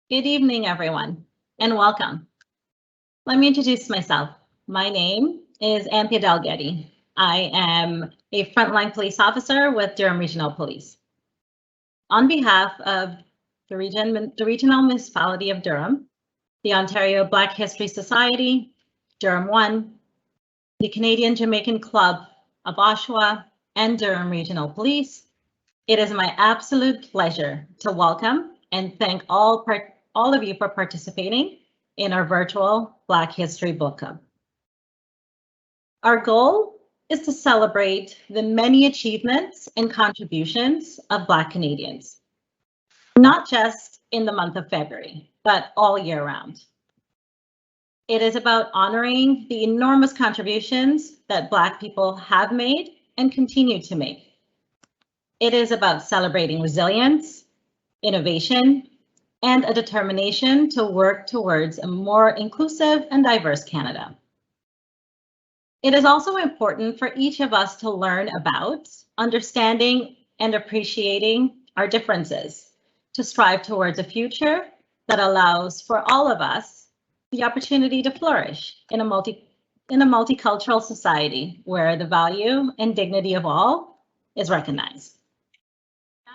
Good evening, everyone, and welcome. Let me introduce myself. My name is Ampia Dalgetty. I am a frontline police officer with Durham Regional Police. On behalf of the Regional Municipality of Durham, the Ontario Black History Society, Durham One, the Canadian Jamaican Club of Oshawa, and Durham Regional Police, it is my absolute pleasure to welcome and thank all of you for participating in our virtual Black History Book Club. Our goal is to celebrate the many achievements and contributions of Black Canadians, not just in the month of February, but all year round. It is about honoring the enormous contributions that Black people have made and continue to make. It is about celebrating resilience, innovation, and a determination to work towards a more inclusive and diverse Canada. It is also important for each of us to learn about, understanding, and appreciating our differences, to strive towards a future that allows for all of us the opportunity to flourish in a multicultural society where the value and dignity of all is recognized.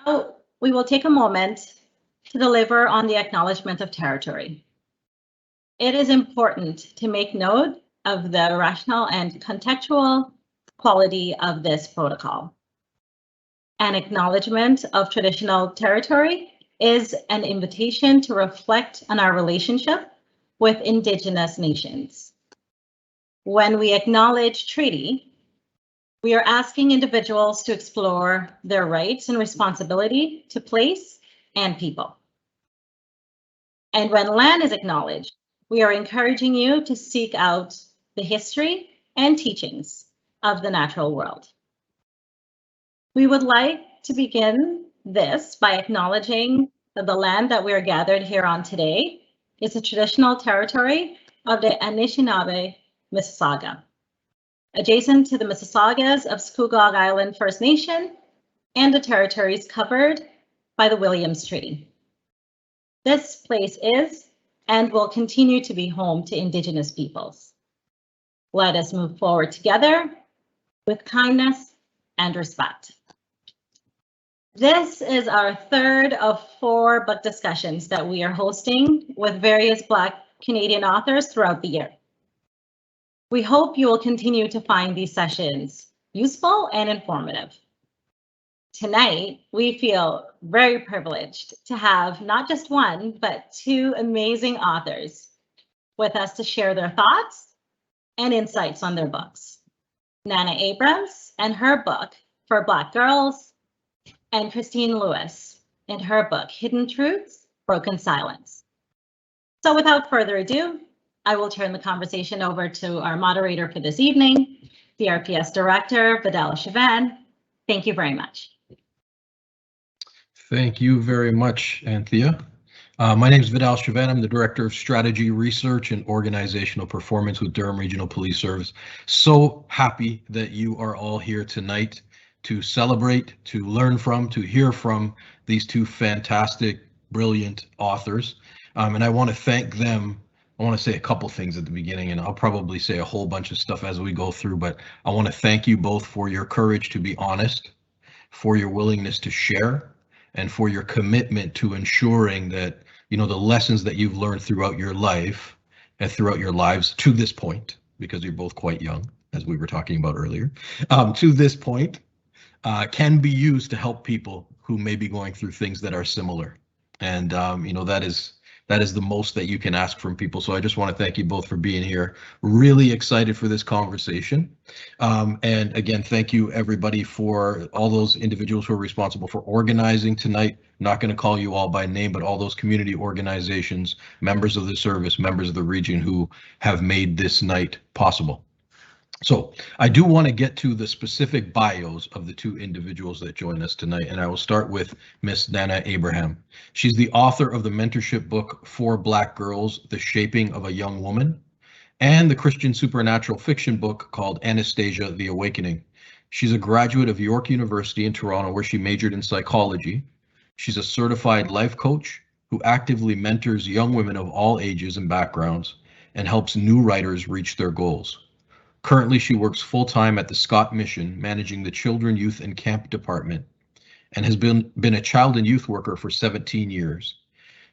Now, we will take a moment to deliver on the Acknowledgement of Territory. It is important to make note of the rational and contextual quality of this protocol. An acknowledgement of traditional territory is an invitation to reflect on our relationship with Indigenous nations. When we acknowledge treaty, we are asking individuals to explore their rights and responsibility to place and people. And when land is acknowledged, we are encouraging you to seek out the history and teachings of the natural world. We would like to begin this by acknowledging that the land that we are gathered here on today is the traditional territory of the Anishinaabe Mississauga, adjacent to the Mississaugas of Scugog Island First Nation and the territories covered by the Williams Treaty. This place is and will continue to be home to Indigenous peoples. Let us move forward together with kindness and respect. This is our third of 4 book discussions that we are hosting with various Black Canadian authors throughout the year. We hope you will continue to find these sessions useful and informative. Tonight, we feel very privileged to have not just one, but 2 amazing authors with us to share their thoughts and insights on their books. Nana Abrams and her book, For Black Girls, and Christene Lewis in her book, Hidden Truths, Broken Silence. So without further ado, I will turn the conversation over to our moderator for this evening, the RPS Director, Vidal Chauvin. Thank you very much. Thank you very much, Anthea. My name is Vidal Chauvin. I'm the Director of Strategy, Research, and Organizational Performance with Durham Regional Police Service. So happy that you are all here tonight to celebrate, to learn from, to hear from these 2 fantastic, brilliant authors. And I want to thank them. I want to say a couple things at the beginning, and I'll probably say a whole bunch of stuff as we go through, but I want to thank you both for your courage to be honest, for your willingness to share, and for your commitment to ensuring that, the lessons that you've learned throughout your life and throughout your lives to this point, because you're both quite young, as we were talking about earlier, to this point, can be used to help people who may be going through things that are similar. And, that is the most that you can ask from people. So I just want to thank you both for being here. Really excited for this conversation. And again, thank you everybody for all those individuals who are responsible for organizing tonight. I'm not going to call you all by name, but all those community organizations, members of the service, members of the region who have made this night possible. So I do want to get to the specific bios of the 2 individuals that join us tonight, and I will start with Miss Nana Abraham. She's the author of the mentorship book For Black Girls, The Shaping of a Young Woman, and the Christian supernatural fiction book called Anastasia, The Awakening. She's a graduate of York University in Toronto, where she majored in psychology. She's a certified life coach, who actively mentors young women of all ages and backgrounds and helps new writers reach their goals. Currently, she works full-time at the Scott Mission, managing the Children, Youth, and Camp Department, and has been a child and youth worker for 17 years.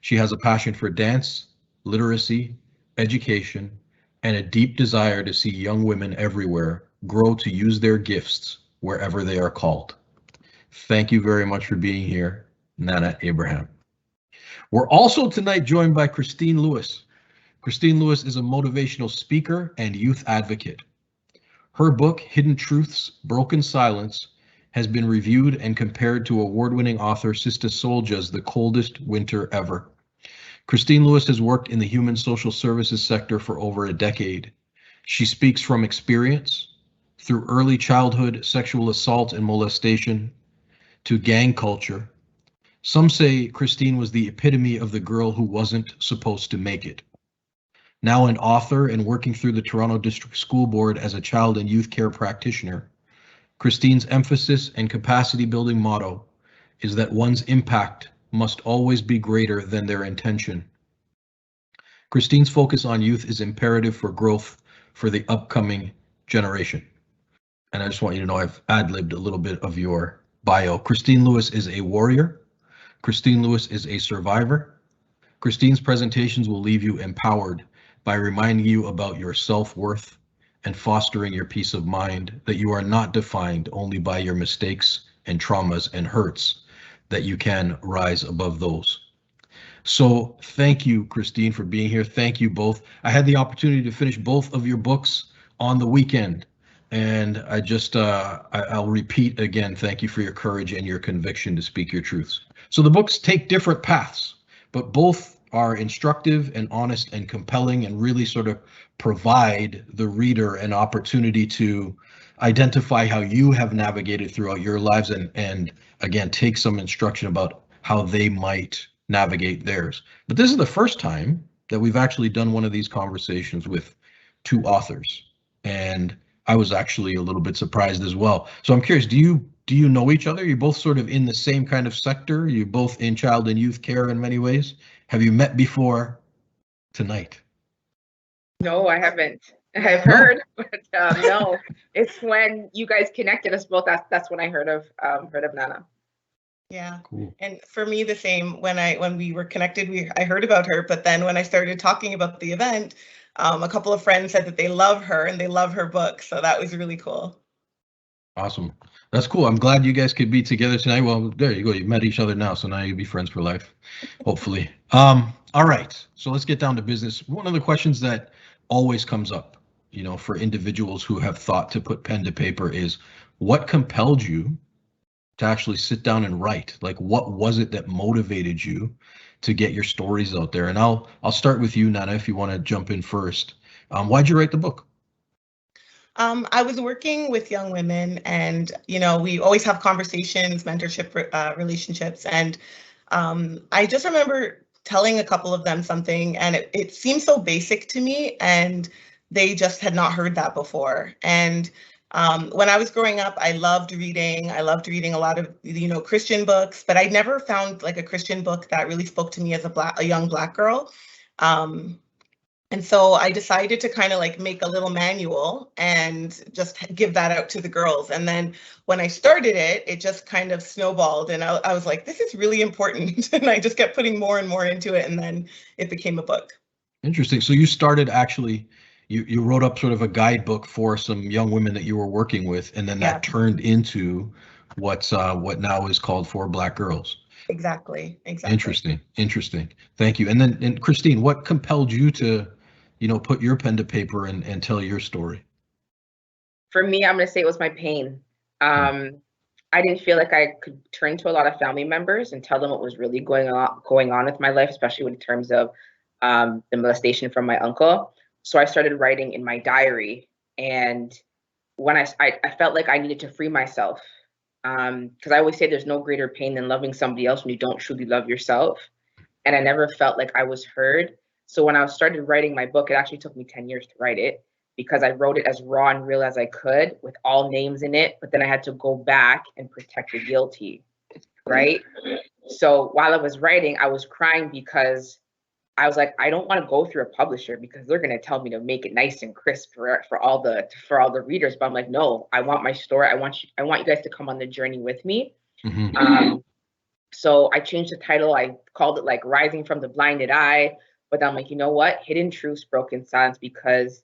She has a passion for dance, literacy, education, and a deep desire to see young women everywhere grow to use their gifts wherever they are called. Thank you very much for being here, Nana Abraham. We're also tonight joined by Christene Lewis. Christene Lewis is a motivational speaker and youth advocate. Her book, Hidden Truths, Broken Silence, has been reviewed and compared to award-winning author Sista Solja's The Coldest Winter Ever. Christene Lewis has worked in the human social services sector for over a decade. She speaks from experience, through early childhood sexual assault and molestation, to gang culture. Some say Christene was the epitome of the girl who wasn't supposed to make it. Now an author and working through the Toronto District School Board as a child and youth care practitioner, Christene's emphasis and capacity building motto is that one's impact must always be greater than their intention. Christene's focus on youth is imperative for growth for the upcoming generation. And I just want you to know I've ad-libbed a little bit of your bio. Christene Lewis is a warrior. Christene Lewis is a survivor. Christene's presentations will leave you empowered by reminding you about your self-worth and fostering your peace of mind, that you are not defined only by your mistakes and traumas and hurts, that you can rise above those. So thank you, Christene, for being here. Thank you both. I had the opportunity to finish both of your books on the weekend, and I just, I'll repeat again, thank you for your courage and your conviction to speak your truths. So the books take different paths, but both are instructive and honest and compelling and really sort of provide the reader an opportunity to identify how you have navigated throughout your lives and again, take some instruction about how they might navigate theirs. But this is the first time that we've actually done one of these conversations with two authors, and I was actually a little bit surprised as well. So I'm curious, do you know each other? You're both sort of in the same kind of sector. You're both in child and youth care in many ways. Have you met before tonight? No, I haven't. I've heard, but no. It's when you guys connected us both. That's when I heard of Nana. Yeah, Cool. and for me the same. When we were connected, I heard about her, but then when I started talking about the event, a couple of friends said that they love her and they love her book, so that was really cool. Awesome. That's cool. I'm glad you guys could be together tonight. Well, there you go. You've met each other now, so now you'll be friends for life, hopefully. All right, so let's get down to business. One of the questions that always comes up, you know, for individuals who have thought to put pen to paper is, what compelled you to actually sit down and write? Like, what was it that motivated you to get your stories out there? And I'll start with you, Nana, if you want to jump in first. Why'd you write the book? I was working with young women, and we always have conversations, mentorship relationships, and I just remember telling a couple of them something, and it seemed so basic to me, and they just had not heard that before. And when I was growing up, I loved reading. I loved reading a lot of Christian books, but I never found like a Christian book that really spoke to me as a young Black girl. And so I decided to kind of like make a little manual and just give that out to the girls. And then when I started it, it just kind of snowballed, and I was like, this is really important. And I just kept putting more and more into it, and then it became a book. Interesting. So you started actually, you wrote up sort of a guidebook for some young women that you were working with, and then that turned into what now is called For Black Girls. Exactly. Interesting. Thank you. And Christene, what compelled you to, put your pen to paper and tell your story? For me, I'm going to say it was my pain. I didn't feel like I could turn to a lot of family members and tell them what was really going on with my life, especially in terms of the molestation from my uncle. So I started writing in my diary, and when I felt like I needed to free myself, because I always say there's no greater pain than loving somebody else when you don't truly love yourself. And I never felt like I was heard. So when I started writing my book, it actually took me 10 years to write it, because I wrote it as raw and real as I could with all names in it. But then I had to go back and protect the guilty, right? So while I was writing, I was crying because I was like, I don't want to go through a publisher because they're going to tell me to make it nice and crisp for all the readers. But I'm like, no, I want my story. I want you guys to come on the journey with me. So I changed the title. I called it like Rising from the Blinded Eye. But I'm like, you know what? Hidden Truths, Broken Silence, because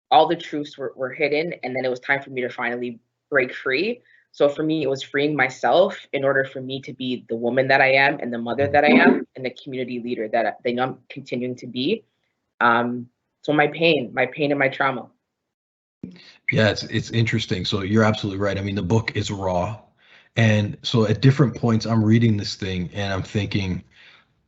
all the truths were hidden. And then it was time for me to finally break free. So for me, it was freeing myself in order for me to be the woman that I am and the mother that I am and the community leader that I'm continuing to be. So my pain and my trauma. Yeah, it's interesting. So you're absolutely right. I mean, the book is raw. And so at different points, I'm reading this thing and I'm thinking,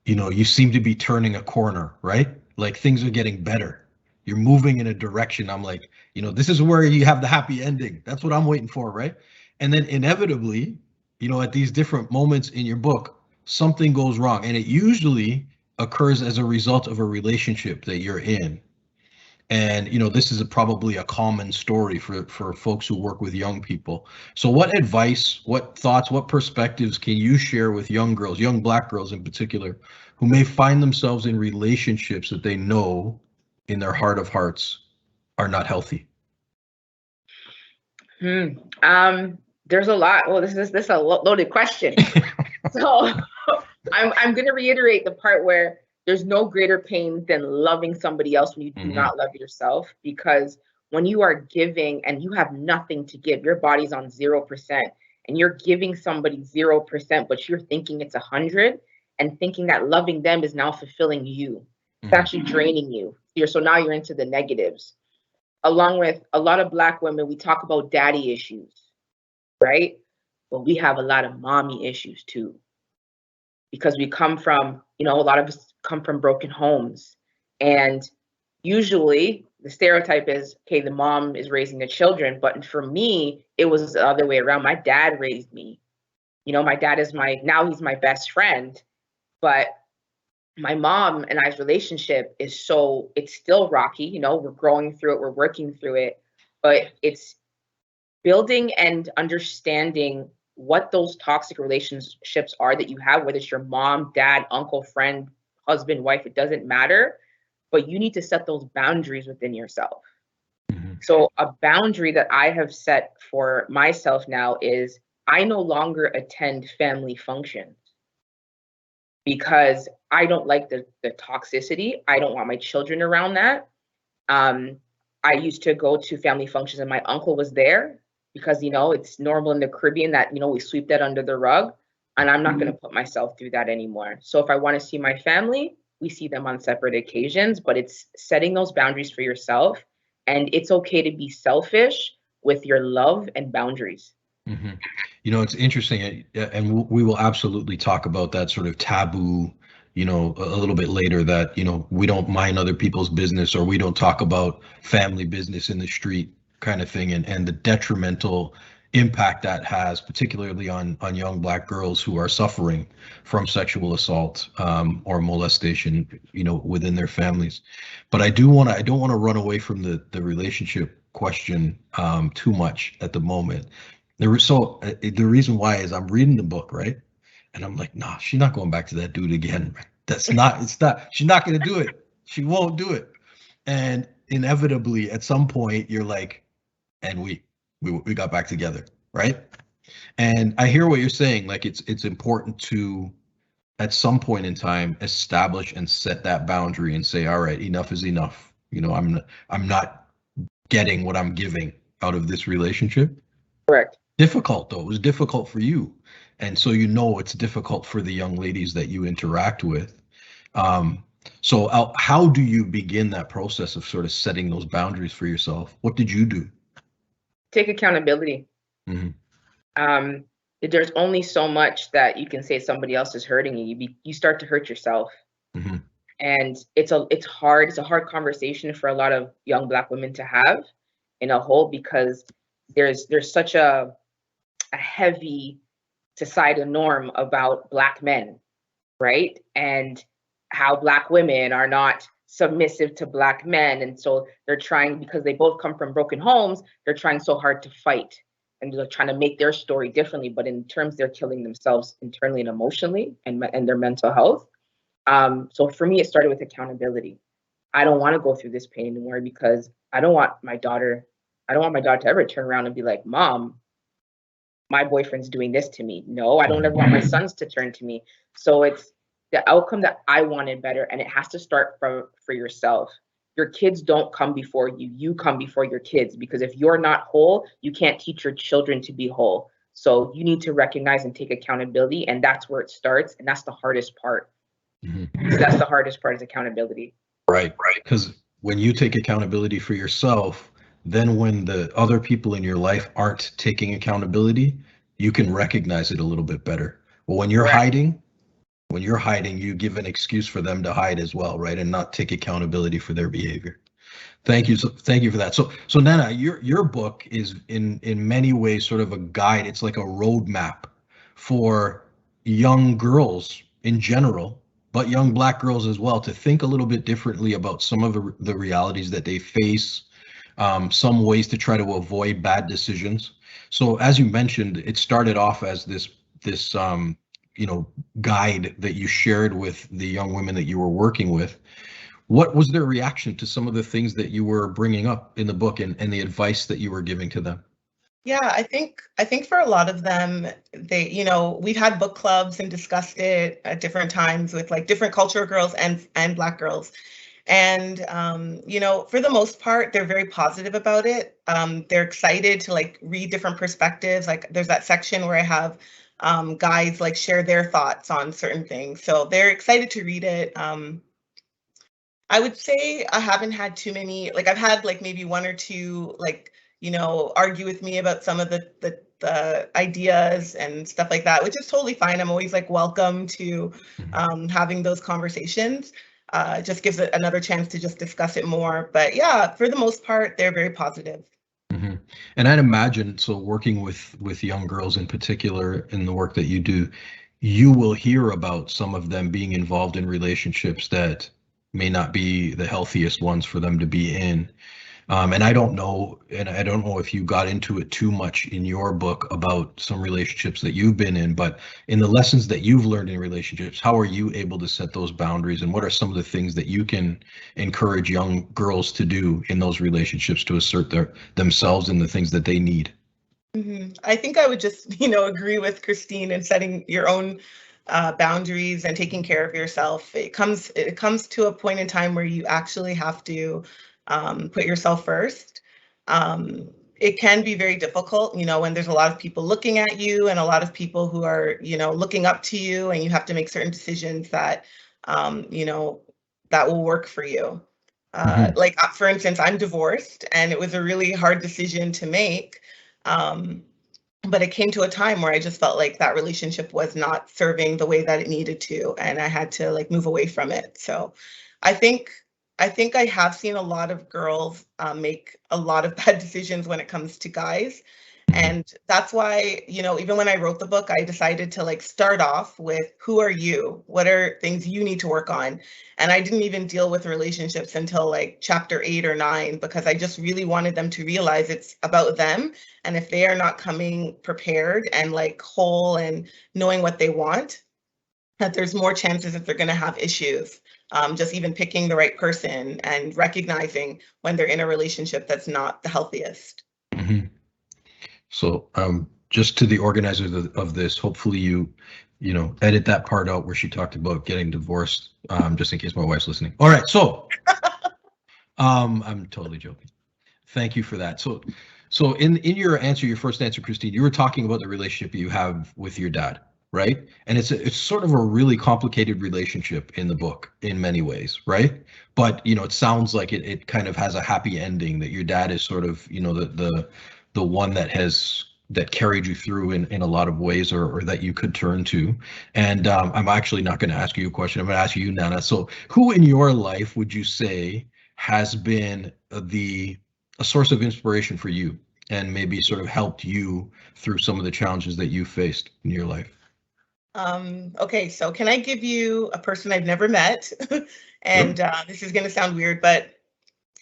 you seem to be turning a corner, right? Like things are getting better. You're moving in a direction. I'm like, this is where you have the happy ending. That's what I'm waiting for, right? And then inevitably, at these different moments in your book, something goes wrong. And it usually occurs as a result of a relationship that you're in. And, this is probably a common story for folks who work with young people. So what advice, what thoughts, what perspectives can you share with young girls, young Black girls in particular, who may find themselves in relationships that they know in their heart of hearts are not healthy? There's a lot. Well, this is a loaded question. So I'm going to reiterate the part where there's no greater pain than loving somebody else when you do not love yourself, because when you are giving and you have nothing to give, your body's on 0% and you're giving somebody 0%, but you're thinking it's 100 and thinking that loving them is now fulfilling you. It's actually draining you. So now you're into the negatives. Along with a lot of Black women, we talk about daddy issues, right? But we have a lot of mommy issues too, because we come from, a lot of us come from broken homes. And usually the stereotype is, okay, the mom is raising the children. But for me, it was the other way around. My dad raised me. My dad is now he's my best friend. But my mom and I's relationship it's still rocky. We're growing through it, we're working through it. But it's building and understanding what those toxic relationships are that you have, whether it's your mom, dad, uncle, friend, husband, wife, it doesn't matter, but you need to set those boundaries within yourself. So a boundary that I have set for myself now is I no longer attend family functions because I don't like the toxicity. I don't want my children around that. I used to go to family functions and my uncle was there, because, it's normal in the Caribbean that, we sweep that under the rug, and I'm not going to put myself through that anymore. So if I want to see my family, we see them on separate occasions, but it's setting those boundaries for yourself. And it's okay to be selfish with your love and boundaries. It's interesting, and we will absolutely talk about that sort of taboo, a little bit later, that, we don't mind other people's business, or we don't talk about family business in the street kind of thing, and the detrimental impact that has, particularly on young Black girls who are suffering from sexual assault or molestation, within their families. But I don't want to run away from the relationship question too much at the moment. The reason why is I'm reading the book, right? And I'm like, nah, she's not going back to that dude again. She's not going to do it. She won't do it. And inevitably at some point you're like, and we got back together, right? And I hear what you're saying. Like it's important to, at some point in time, establish and set that boundary and say, all right, enough is enough. I'm not getting what I'm giving out of this relationship. Correct. Difficult though. It was difficult for you. And so it's difficult for the young ladies that you interact with. So how do you begin that process of sort of setting those boundaries for yourself? What did you do? Take accountability. There's only so much that you can say somebody else is hurting you. You start to hurt yourself. And it's hard. It's a hard conversation for a lot of young Black women to have in a whole, because there's such a heavy societal norm about Black men, right? And how Black women are not submissive to Black men. And so they're trying, because they both come from broken homes, they're trying so hard to fight and they're trying to make their story differently, but in terms they're killing themselves internally and emotionally and their mental health. So for me, it started with accountability. I don't want to go through this pain anymore because I don't want my daughter to ever turn around and be like, Mom, my boyfriend's doing this to me. No, I don't ever want my sons to turn to me. So it's the outcome that I wanted better, and it has to start for yourself. Your kids don't come before you. You come before your kids, because if you're not whole, you can't teach your children to be whole. So you need to recognize and take accountability, and that's where it starts, and that's the hardest part. So that's the hardest part, is accountability. Right. Because when you take accountability for yourself, then when the other people in your life aren't taking accountability, you can recognize it a little bit better. But when you're hiding, you give an excuse for them to hide as well, right? And not take accountability for their behavior. Thank you. Thank you for that. So Nana, your book is in many ways sort of a guide. It's like a roadmap for young girls in general, but young Black girls as well, to think a little bit differently about some of the realities that they face, some ways to try to avoid bad decisions. So as you mentioned, it started off as this guide that you shared with the young women that you were working with. What was their reaction to some of the things that you were bringing up in the book and the advice that you were giving to them? Yeah, I think for a lot of them, they, we've had book clubs and discussed it at different times with like different cultural girls and Black girls. And, for the most part, they're very positive about it. They're excited to like read different perspectives. Like there's that section where I have guys like share their thoughts on certain things. So they're excited to read it. I would say I haven't had too many, like I've had like maybe one or two, like, argue with me about some of the ideas and stuff like that, which is totally fine. I'm always like welcome to having those conversations. Just gives it another chance to just discuss it more. But yeah, for the most part, they're very positive. Mm-hmm. And I'd imagine, so working with young girls in particular in the work that you do, you will hear about some of them being involved in relationships that may not be the healthiest ones for them to be in. And I don't know if you got into it too much in your book about some relationships that you've been in, but in the lessons that you've learned in relationships, how are you able to set those boundaries, and what are some of the things that you can encourage young girls to do in those relationships to assert themselves and the things that they need? I think I would just, agree with Christine in setting your own boundaries and taking care of yourself. It comes to a point in time where you actually have to put yourself first. It can be very difficult, when there's a lot of people looking at you and a lot of people who are, looking up to you, and you have to make certain decisions that, that will work for you. Like, for instance, I'm divorced, and it was a really hard decision to make. But it came to a time where I just felt like that relationship was not serving the way that it needed to, and I had to like move away from it. So I think I have seen a lot of girls make a lot of bad decisions when it comes to guys. And that's why, even when I wrote the book, I decided to like start off with, who are you? What are things you need to work on? And I didn't even deal with relationships until like chapter 8 or 9, because I just really wanted them to realize it's about them. And if they are not coming prepared and like whole and knowing what they want, that there's more chances that they're going to have issues. Just even picking the right person and recognizing when they're in a relationship that's not the healthiest. Mm-hmm. So just to the organizers of this, hopefully you edit that part out where she talked about getting divorced, just in case my wife's listening. All right, so I'm totally joking. Thank you for that. So in your first answer, Christine, you were talking about the relationship you have with your dad, right? And it's sort of a really complicated relationship in the book in many ways, right? But it sounds like it kind of has a happy ending, that your dad is sort of the one that carried you through in a lot of ways, or that you could turn to. And I'm actually not going to ask you a question. I'm going to ask you, Nana. So who in your life would you say has been a source of inspiration for you, and maybe sort of helped you through some of the challenges that you faced in your life? Okay, so can I give you a person I've never met? And this is going to sound weird, but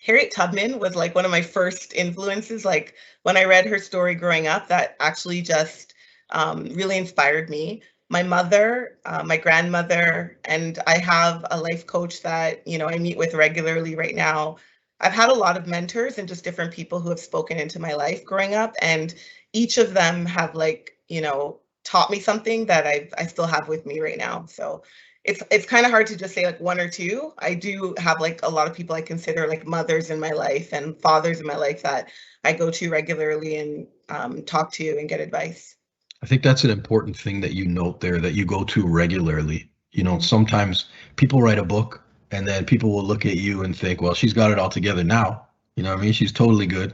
Harriet Tubman was like one of my first influences. Like when I read her story growing up, that actually just really inspired me. My mother, my grandmother, and I have a life coach that, you know, I meet with regularly right now. I've had a lot of mentors and just different people who have spoken into my life growing up, and each of them have, like, you know, taught me something that I still have with me right now. So it's kind of hard to just say like one or two. I do have like a lot of people I consider like mothers in my life and fathers in my life that I go to regularly and talk to and get advice. I think that's an important thing that you note there, that you go to regularly. You know, sometimes people write a book and then people will look at you and think, well, she's got it all together now. You know what I mean? She's totally good.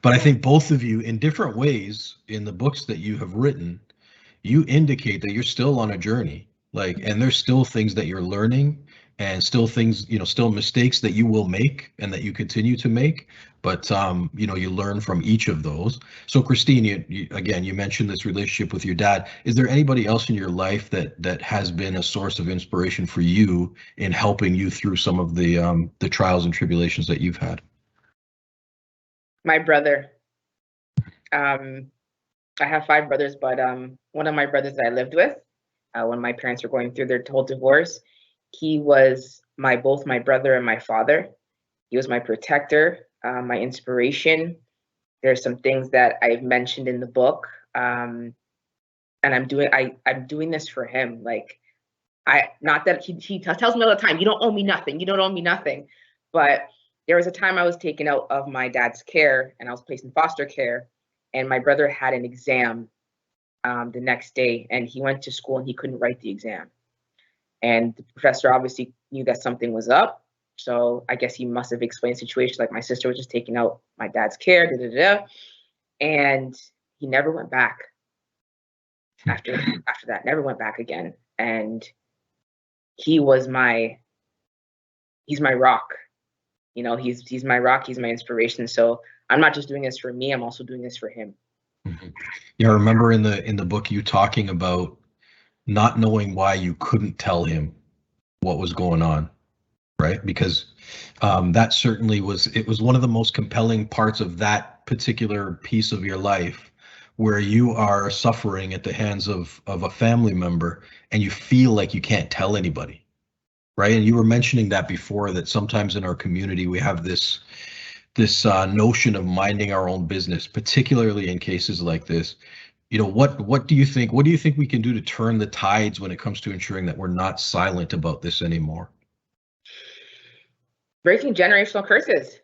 But I think both of you, in different ways, in the books that you have written, you indicate that you're still on a journey. Like, and there's still things that you're learning and still things, you know, still mistakes that you will make and that you continue to make. But, you know, you learn from each of those. So Christene, again, you mentioned this relationship with your dad. Is there anybody else in your life that has been a source of inspiration for you in helping you through some of the trials and tribulations that you've had? My brother. I have 5 brothers, but one of my brothers that I lived with, when my parents were going through their whole divorce, he was both my brother and my father. He was my protector, my inspiration. There's some things that I've mentioned in the book, and I'm doing this for him. Like, not that he tells me all the time, you don't owe me nothing, you don't owe me nothing. But there was a time I was taken out of my dad's care and I was placed in foster care, and my brother had an exam the next day, and he went to school and he couldn't write the exam. And the professor obviously knew that something was up. So I guess he must have explained the situation, like my sister was just taking out my dad's care, and he never went back after that, never went back again. And he's my rock. You know, he's my rock, he's my inspiration. So I'm not just doing this for me, I'm also doing this for him. Mm-hmm. Yeah, I remember in the book you talking about not knowing why you couldn't tell him what was going on, right? Because that certainly was one of the most compelling parts of that particular piece of your life, where you are suffering at the hands of a family member and you feel like you can't tell anybody, right? And you were mentioning that before, that sometimes in our community we have this notion of minding our own business, particularly in cases like this. You know, what do you think we can do to turn the tides when it comes to ensuring that we're not silent about this anymore? Breaking generational curses.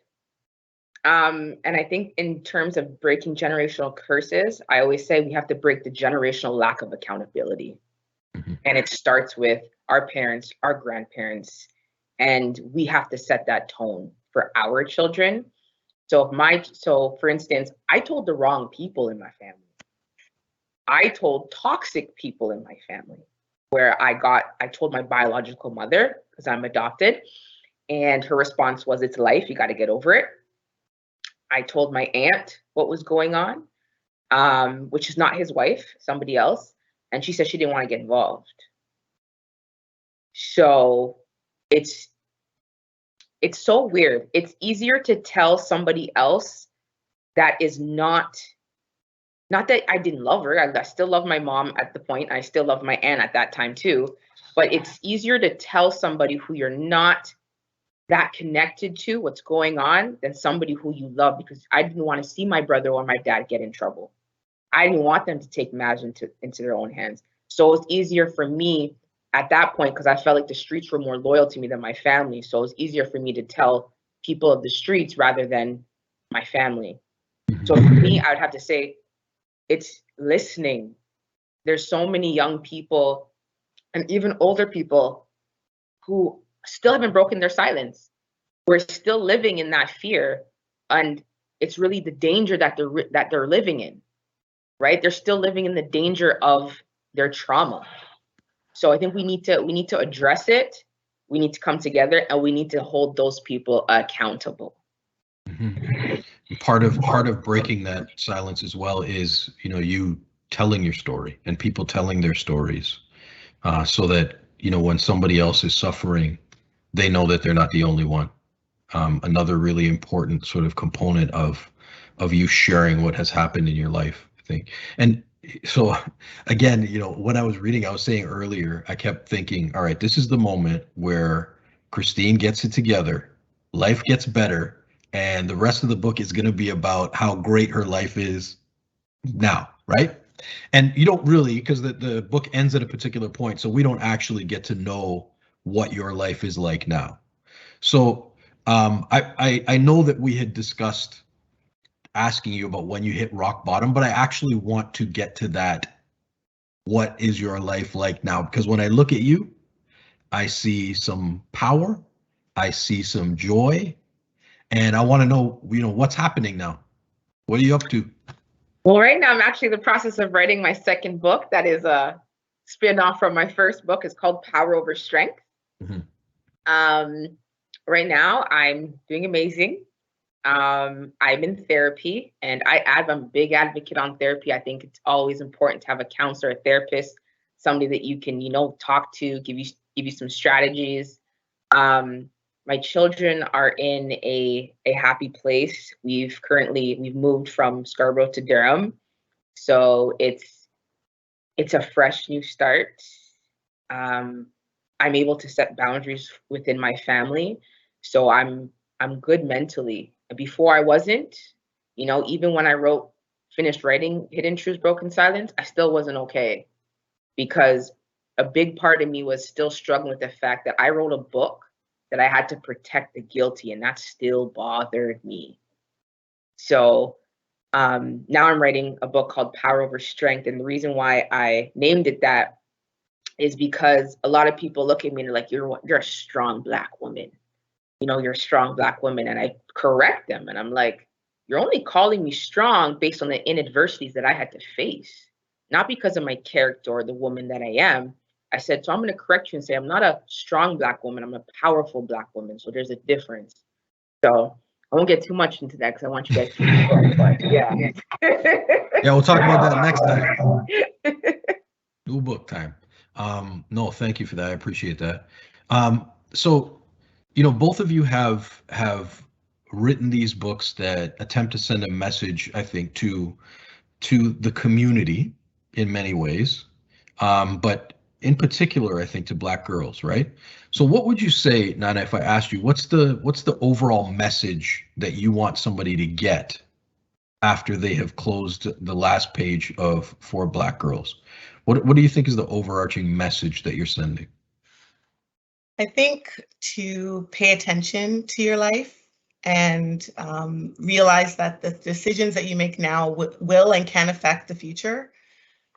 And I think in terms of breaking generational curses, I always say we have to break the generational lack of accountability. Mm-hmm. And it starts with our parents, our grandparents, and we have to set that tone for our children. So for instance, I told the wrong people in my family. I told toxic people in my family, where I told my biological mother, because I'm adopted, and her response was, it's life, you got to get over it. I told my aunt what was going on, which is not his wife, somebody else, and she said she didn't want to get involved. So it's so weird. It's easier to tell somebody else that is not that I didn't love her. I still love my mom at the point. I still love my aunt at that time too. But it's easier to tell somebody who you're not that connected to what's going on than somebody who you love, because I didn't want to see my brother or my dad get in trouble. I didn't want them to take matters into their own hands. So it's easier for me at that point, because I felt like the streets were more loyal to me than my family. So it's easier for me to tell people of the streets rather than my family. So for me, I would have to say, it's listening. There's so many young people and even older people who still haven't broken their silence. We're still living in that fear, and it's really the danger that they're living in, right? They're still living in the danger of their trauma. So I think we need to address it. We need to come together, and we need to hold those people accountable. Mm-hmm. Part of breaking that silence as well is, you know, you telling your story and people telling their stories, so that, you know, when somebody else is suffering, they know that they're not the only one. another really important sort of component of you sharing what has happened in your life, I think. And so again, when I was reading, I was saying earlier, I kept thinking, all right, this is the moment where Christene gets it together, life gets better, and the rest of the book is going to be about how great her life is now, right? And you don't really, because the book ends at a particular point, so we don't actually get to know what your life is like now. So I know that we had discussed asking you about when you hit rock bottom, but I actually want to get to that. What is your life like now? Because when I look at you, I see some power, I see some joy, and I want to know, what's happening now? What are you up to? Well, right now I'm actually in the process of writing my second book. That is a spin-off from my first book. It's called Power Over Strength. Mm-hmm. Right now I'm doing amazing. I'm in therapy, and I'm a big advocate on therapy. I think it's always important to have a counselor, a therapist, somebody that you can, talk to, give you some strategies. My children are in a happy place. We've moved from Scarborough to Durham, so it's a fresh new start. I'm able to set boundaries within my family, so I'm good mentally. Before I wasn't, even when I finished writing Hidden Truths, Broken Silence, I still wasn't okay, because a big part of me was still struggling with the fact that I wrote a book that I had to protect the guilty, and that still bothered me. So now I'm writing a book called Power Over Strength, and the reason why I named it that is because a lot of people look at me and they're like, you're a strong Black woman. You're a strong Black woman. And I correct them. And I'm like, you're only calling me strong based on the inadversities that I had to face, not because of my character or the woman that I am. I said, so I'm going to correct you and say, I'm not a strong Black woman. I'm a powerful Black woman. So there's a difference. So I won't get too much into that because I want you guys to read the book, but yeah. Yeah, we'll talk about that next time. New book time. No, thank you for that. I appreciate that. So, both of you have written these books that attempt to send a message, I think, to the community in many ways, but in particular, I think, to Black girls, right? So what would you say, Nana, if I asked you, what's the overall message that you want somebody to get after they have closed the last page of For Black Girls? What do you think is the overarching message that you're sending? I think to pay attention to your life and realize that the decisions that you make now will and can affect the future.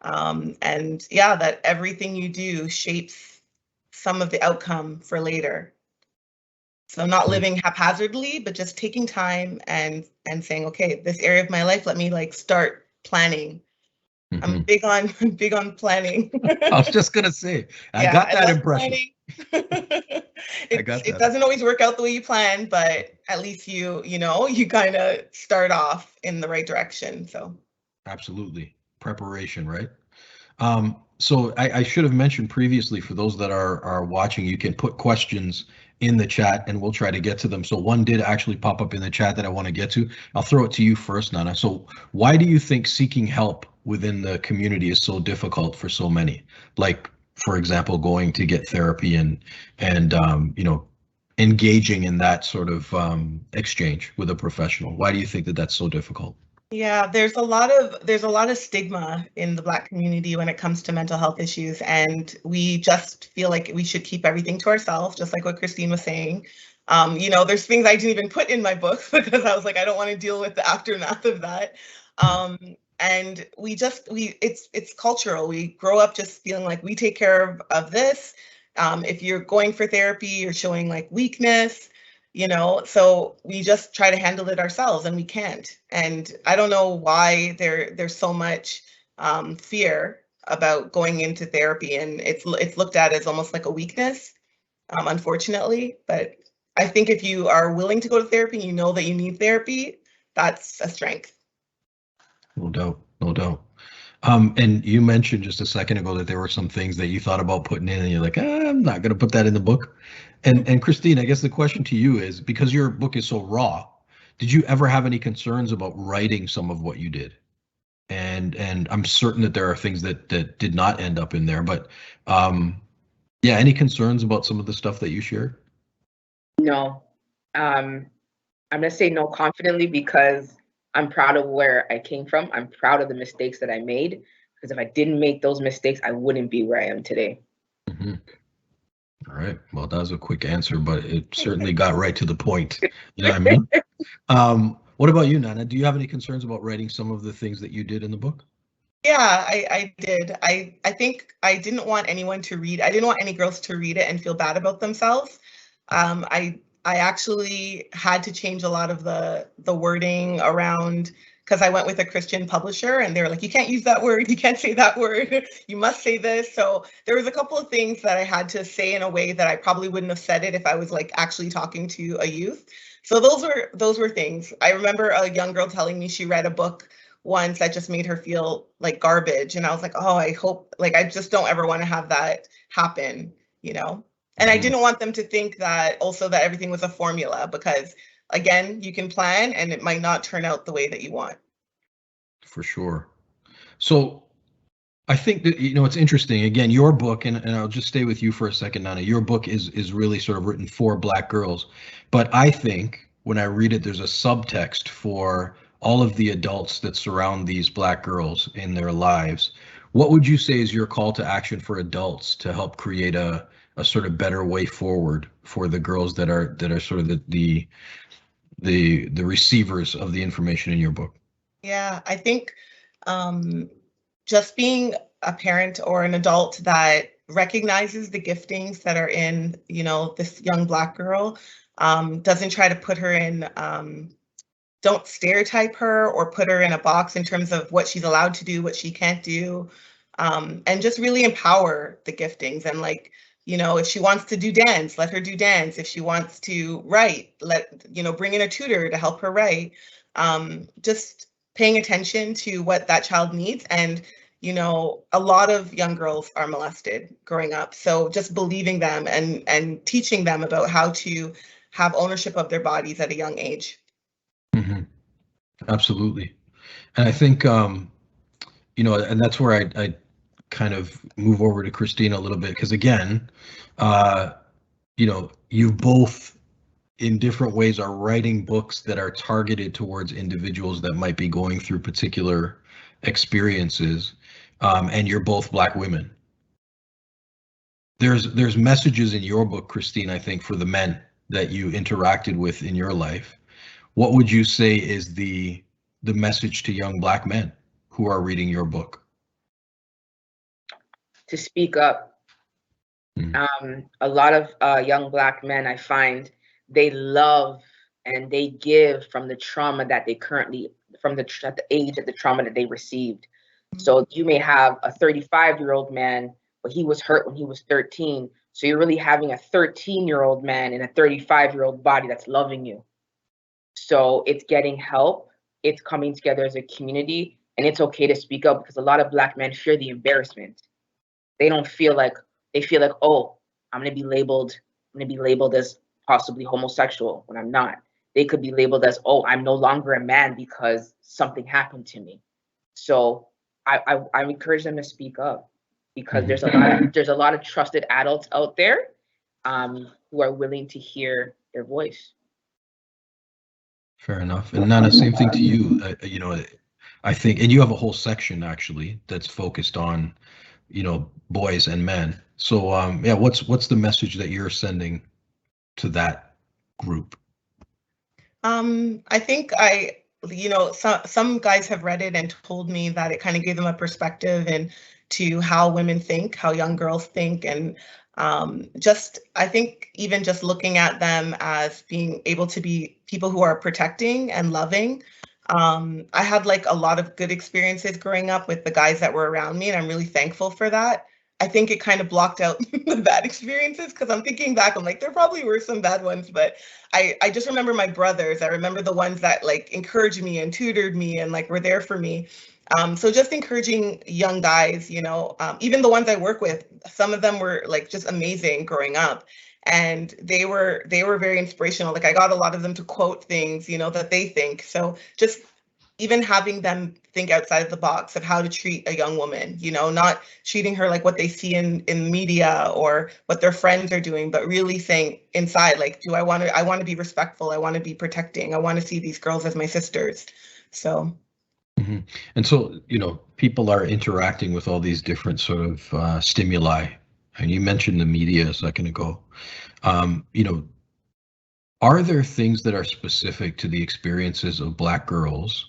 And yeah, that everything you do shapes some of the outcome for later. So not living haphazardly, but just taking time and saying, okay, this area of my life, let me start planning. Mm-hmm. I'm big on planning. I was just gonna say, I got that impression. It doesn't always work out the way you plan, but at least you kind of start off in the right direction. So absolutely, preparation, right? So I should have mentioned previously, for those that are watching, you can put questions in the chat and we'll try to get to them. So one did actually pop up in the chat that I want to get to. I'll throw it to you first, Nana. So why do you think seeking help within the community is so difficult for so many? Like, for example, going to get therapy and engaging in that sort of exchange with a professional. Why do you think that that's so difficult? Yeah, there's a lot of stigma in the Black community when it comes to mental health issues, and we just feel like we should keep everything to ourselves, just like what Christene was saying. There's things I didn't even put in my book because I was like, I don't want to deal with the aftermath of that. And it's cultural. We grow up just feeling like we take care of this. If you're going for therapy, you're showing weakness. So we just try to handle it ourselves, and we can't. And I don't know why there's so much fear about going into therapy, and it's looked at as almost like a weakness, unfortunately. But I think if you are willing to go to therapy, you know that you need therapy, that's a strength. No doubt, no doubt. And you mentioned just a second ago that there were some things that you thought about putting in and you're like, I'm not going to put that in the book. And Christine, I guess the question to you is, because your book is so raw, did you ever have any concerns about writing some of what you did? And I'm certain that there are things that did not end up in there, but yeah, any concerns about some of the stuff that you shared? No. I'm going to say no confidently because I'm proud of where I came from. I'm proud of the mistakes that I made, because if I didn't make those mistakes, I wouldn't be where I am today. Mm-hmm. All right. Well, that was a quick answer, but it certainly got right to the point. You know what I mean? What about you, Nana? Do you have any concerns about writing some of the things that you did in the book? Yeah, I did. I think I didn't want anyone to read. I didn't want any girls to read it and feel bad about themselves. I actually had to change a lot of the wording around, because I went with a Christian publisher and they were like, you can't use that word, you can't say that word, you must say this. So there was a couple of things that I had to say in a way that I probably wouldn't have said it if I was like actually talking to a youth. So those were things. I remember a young girl telling me she read a book once that just made her feel like garbage. And I was like, oh, I hope, like, I just don't ever want to have that happen, you know? And I didn't want them to think that also that everything was a formula, because again, you can plan and it might not turn out the way that you want. For sure. So I think that, you know, it's interesting. Again, your book, and I'll just stay with you for a second, Nana. Your book is really sort of written for Black girls. But I think when I read it, there's a subtext for all of the adults that surround these Black girls in their lives. What would you say is your call to action for adults to help create a sort of better way forward for the girls that are sort of the receivers of the information in your book? Yeah, I think just being a parent or an adult that recognizes the giftings that are in, you know, this young Black girl, doesn't try to put her in, don't stereotype her or put her in a box in terms of what she's allowed to do, what she can't do, and just really empower the giftings. And like, you know, if she wants to do dance, let her do dance. If she wants to write, bring in a tutor to help her write. Just paying attention to what that child needs. And, you know, a lot of young girls are molested growing up. So just believing them and teaching them about how to have ownership of their bodies at a young age. Mm-hmm. Absolutely. And I think, you know, and that's where I kind of move over to Christine a little bit, because again, you know, you both in different ways are writing books that are targeted towards individuals that might be going through particular experiences, and you're both Black women. There's messages in your book, Christine, I think, for the men that you interacted with in your life. What would you say is the message to young Black men who are reading your book? To speak up. A lot of young Black men, I find, they love and they give from the trauma that they currently, from the at the age of the trauma that they received. So you may have a 35-year-old man, but he was hurt when he was 13. So you're really having a 13-year-old man in a 35-year-old body that's loving you. So it's getting help, it's coming together as a community, and it's okay to speak up, because a lot of Black men fear the embarrassment. They don't feel like, they feel like, oh, I'm gonna be labeled as possibly homosexual when I'm not. They could be labeled as, oh, I'm no longer a man because something happened to me. So I encourage them to speak up, because there's a lot of trusted adults out there who are willing to hear their voice. Fair enough. And Nana, same thing to you. You know, I think, and you have a whole section actually that's focused on, you know, boys and men. So yeah, what's the message that you're sending to that group? I think some guys have read it and told me that it kind of gave them a perspective into how women think, how young girls think, and I think even just looking at them as being able to be people who are protecting and loving. I had like a lot of good experiences growing up with the guys that were around me, and I'm really thankful for that. I think it kind of blocked out the bad experiences, because I'm thinking back, I'm like, there probably were some bad ones, but I just remember my brothers. I remember the ones that like encouraged me and tutored me and like were there for me. So just encouraging young guys, you know, even the ones I work with, some of them were like just amazing growing up, and they were very inspirational. Like I got a lot of them to quote things, you know, that they think. So just even having them think outside of the box of how to treat a young woman, you know, not treating her like what they see in media or what their friends are doing, but really saying inside, like, I want to be respectful. I want to be protecting. I want to see these girls as my sisters. So. Mm-hmm. And so, you know, people are interacting with all these different sort of stimuli. And you mentioned the media a second ago. You know, are there things that are specific to the experiences of Black girls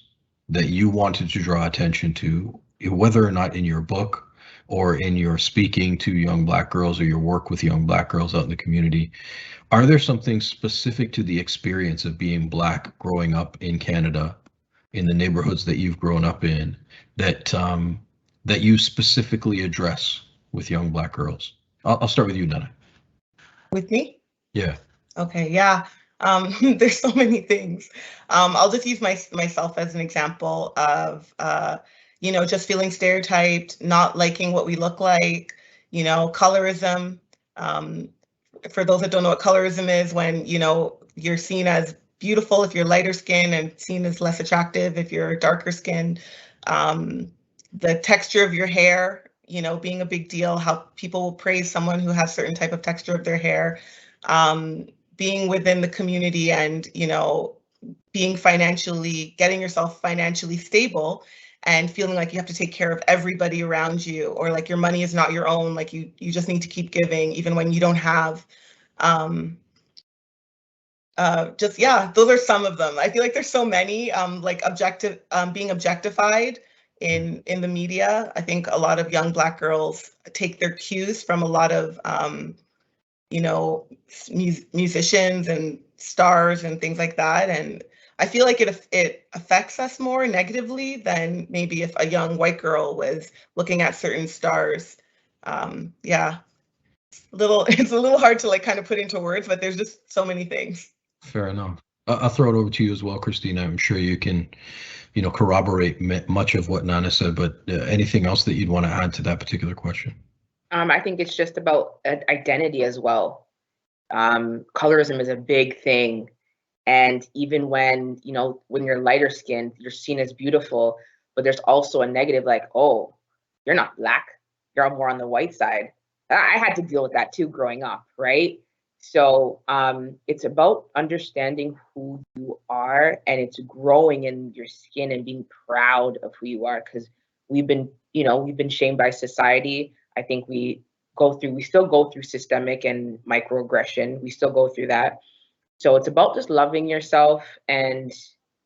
that you wanted to draw attention to, whether or not in your book or in your speaking to young Black girls or your work with young Black girls out in the community? Are there something specific to the experience of being Black growing up in Canada, in the neighborhoods that you've grown up in, that that you specifically address with young Black girls? I'll start with you, Nana. With me? Yeah. Okay, yeah. There's so many things. I'll just use myself as an example of, you know, just feeling stereotyped, not liking what we look like, you know, colorism. For those that don't know what colorism is, when, you know, you're seen as beautiful if you're lighter skin and seen as less attractive if you're darker skin. The texture of your hair, you know, being a big deal, how people will praise someone who has certain type of texture of their hair. Being within the community and, you know, getting yourself financially stable and feeling like you have to take care of everybody around you, or like your money is not your own, like you just need to keep giving even when you don't have. Just, yeah, those are some of them. I feel like there's so many, like being objectified in the media. I think a lot of young Black girls take their cues from a lot of, you know, musicians and stars and things like that. And I feel like it affects us more negatively than maybe if a young white girl was looking at certain stars. Yeah, it's a little hard to like kind of put into words, but there's just so many things. Fair enough. I'll throw it over to you as well, Christine. I'm sure you can, you know, corroborate much of what Nana said, but anything else that you'd want to add to that particular question? I think it's just about identity as well. Colorism is a big thing. And even when, you know, when you're lighter skinned, you're seen as beautiful, but there's also a negative, like, oh, you're not Black, you're more on the white side. I had to deal with that too growing up, right? So it's about understanding who you are, and it's growing in your skin and being proud of who you are, because we've been shamed by society. I think we still go through systemic and microaggression. We still go through that. So it's about just loving yourself, and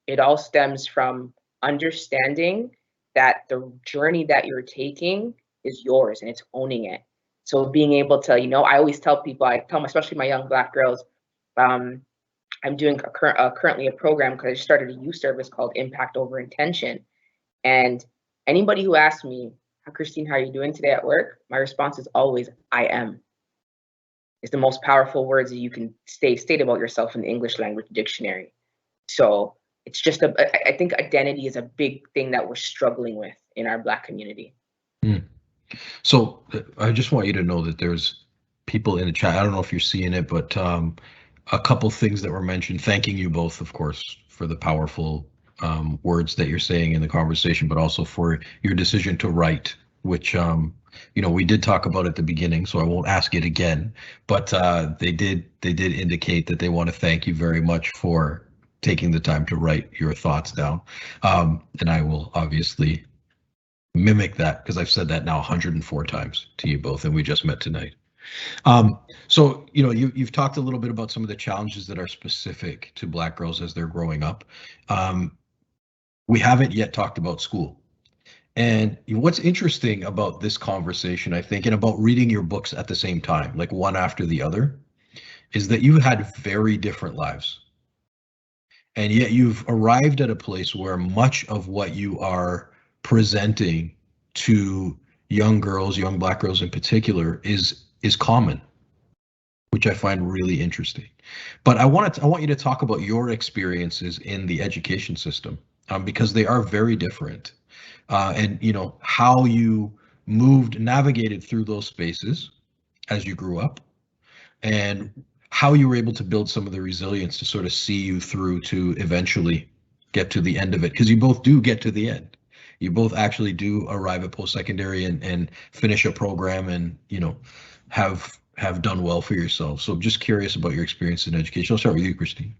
it all stems from understanding that the journey that you're taking is yours and it's owning it. So being able to, you know, I always tell people, especially my young Black girls, I'm doing currently a program because I just started a youth service called Impact Over Intention. And anybody who asks me, Christine, how are you doing today at work? My response is always, I am. It's the most powerful words that you can state about yourself in the English language dictionary. So it's just I think identity is a big thing that we're struggling with in our Black community. So I just want you to know that there's people in the chat. I don't know if you're seeing it, but a couple things that were mentioned. Thanking you both, of course, for the powerful words that you're saying in the conversation, but also for your decision to write, which you know, we did talk about at the beginning, so I won't ask it again. But they did indicate that they want to thank you very much for taking the time to write your thoughts down, and I will obviously mimic that because I've said that now 104 times to you both, and we just met tonight. So, you know, you've talked a little bit about some of the challenges that are specific to Black girls as they're growing up. We haven't yet talked about school. And what's interesting about this conversation, I think, and about reading your books at the same time, like one after the other, is that you had very different lives. And yet you've arrived at a place where much of what you are presenting to young girls, young Black girls in particular, is common, which I find really interesting. But I want you to talk about your experiences in the education system, because they are very different. and how you navigated through those spaces as you grew up, and how you were able to build some of the resilience to sort of see you through to eventually get to the end of it, because you both do get to the end. You both actually do arrive at post-secondary and finish a program and have done well for yourself. So I'm just curious about your experience in education. I'll start with you, Christine.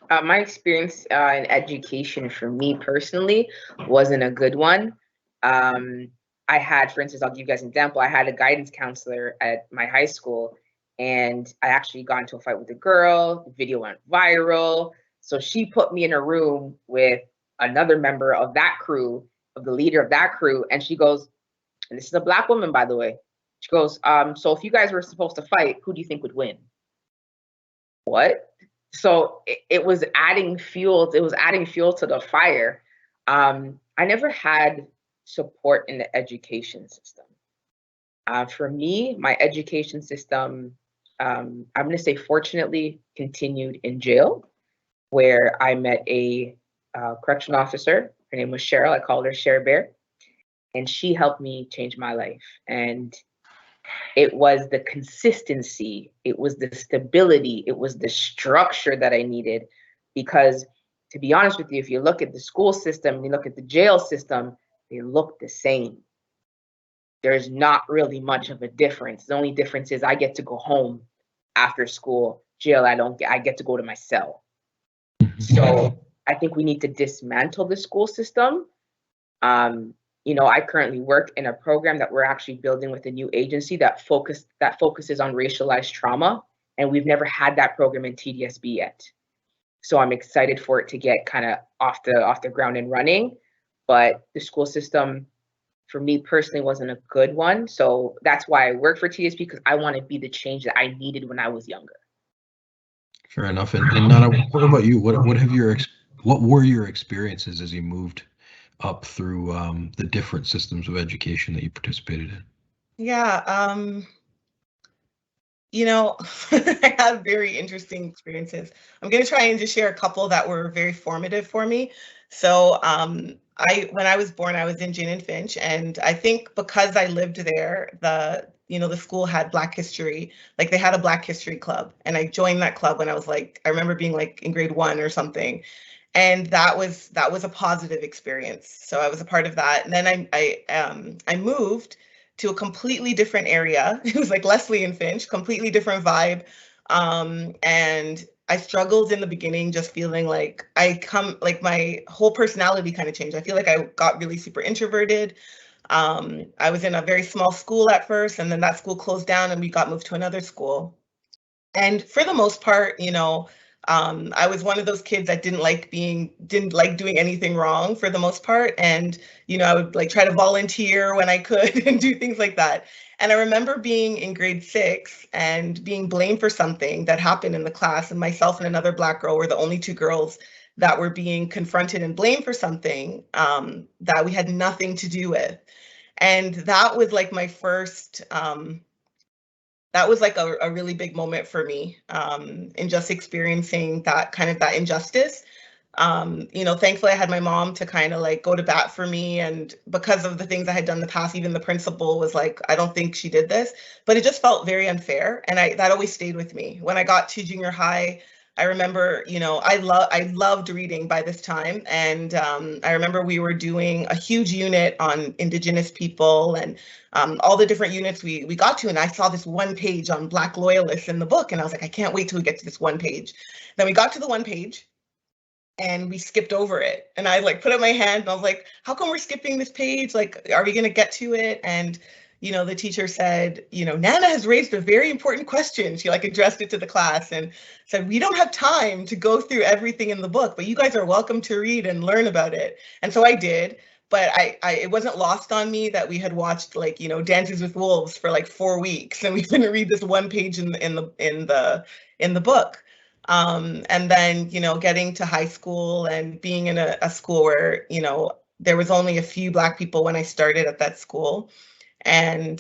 My experience in education for me personally wasn't a good one. I had, for instance, I'll give you guys an example. I had a guidance counselor at my high school, and I actually got into a fight with a girl. The video went viral. So she put me in a room with another member of that crew, of the leader of that crew, and she goes, and this is a Black woman, by the way. She goes, so if you guys were supposed to fight, who do you think would win? What? So it was adding fuel. It was adding fuel to the fire. I never had support in the education system. For me, my education system, I'm going to say fortunately, continued in jail, where I met a correctional officer. Her name was Cheryl. I called her Cher Bear. And she helped me change my life. And it was the consistency, it was the stability, it was the structure that I needed. Because to be honest with you, if you look at the school system, you look at the jail system, they look the same. There's not really much of a difference. The only difference is I get to go home after school. Jail, I get to go to my cell. So I think we need to dismantle the school system. I currently work in a program that we're actually building with a new agency that focuses on racialized trauma, and we've never had that program in TDSB yet. So I'm excited for it to get kind of off the ground and running. But the school system, for me personally, wasn't a good one. So that's why I work for TDSB, because I want to be the change that I needed when I was younger. Fair enough. And Nana, what about you? What were your experiences as you moved up through the different systems of education that you participated in? Yeah, I had very interesting experiences. I'm going to try and just share a couple that were very formative for me. So when I was born, I was in Gin and Finch, and I think because I lived there, the school had Black history, like they had a Black history club, and I joined that club when I was I remember being in grade 1 or something. And that was a positive experience. So I was a part of that. And then I moved to a completely different area. It was like Leslie and Finch, completely different vibe. And I struggled in the beginning, just feeling like my whole personality kind of changed. I feel like I got really super introverted. I was in a very small school at first, and then that school closed down and we got moved to another school. And for the most part, I was one of those kids that didn't like doing anything wrong for the most part. And, I would try to volunteer when I could and do things like that. And I remember being in grade 6 and being blamed for something that happened in the class, and myself and another Black girl were the only 2 girls that were being confronted and blamed for something that we had nothing to do with. And that was my first, that was a really big moment for me in just experiencing that injustice. Thankfully I had my mom to kind of go to bat for me, and because of the things I had done in the past, even the principal was I don't think she did this, but it just felt very unfair, and that always stayed with me. When I got to junior high, I remember, I loved reading by this time, and I remember we were doing a huge unit on Indigenous people and all the different units we got to, and I saw this one page on Black loyalists in the book, and I was like, I can't wait till we get to this one page. Then we got to the one page, and we skipped over it, and I put up my hand, and I was like, how come we're skipping this page? Are we gonna get to it? And the teacher said, Nana has raised a very important question. She addressed it to the class and said, we don't have time to go through everything in the book, but you guys are welcome to read and learn about it. And so I did, but it wasn't lost on me that we had watched Dances with Wolves for 4 weeks, and we couldn't read this one page in the book. And then, getting to high school and being in a school where, there was only a few Black people when I started at that school. And,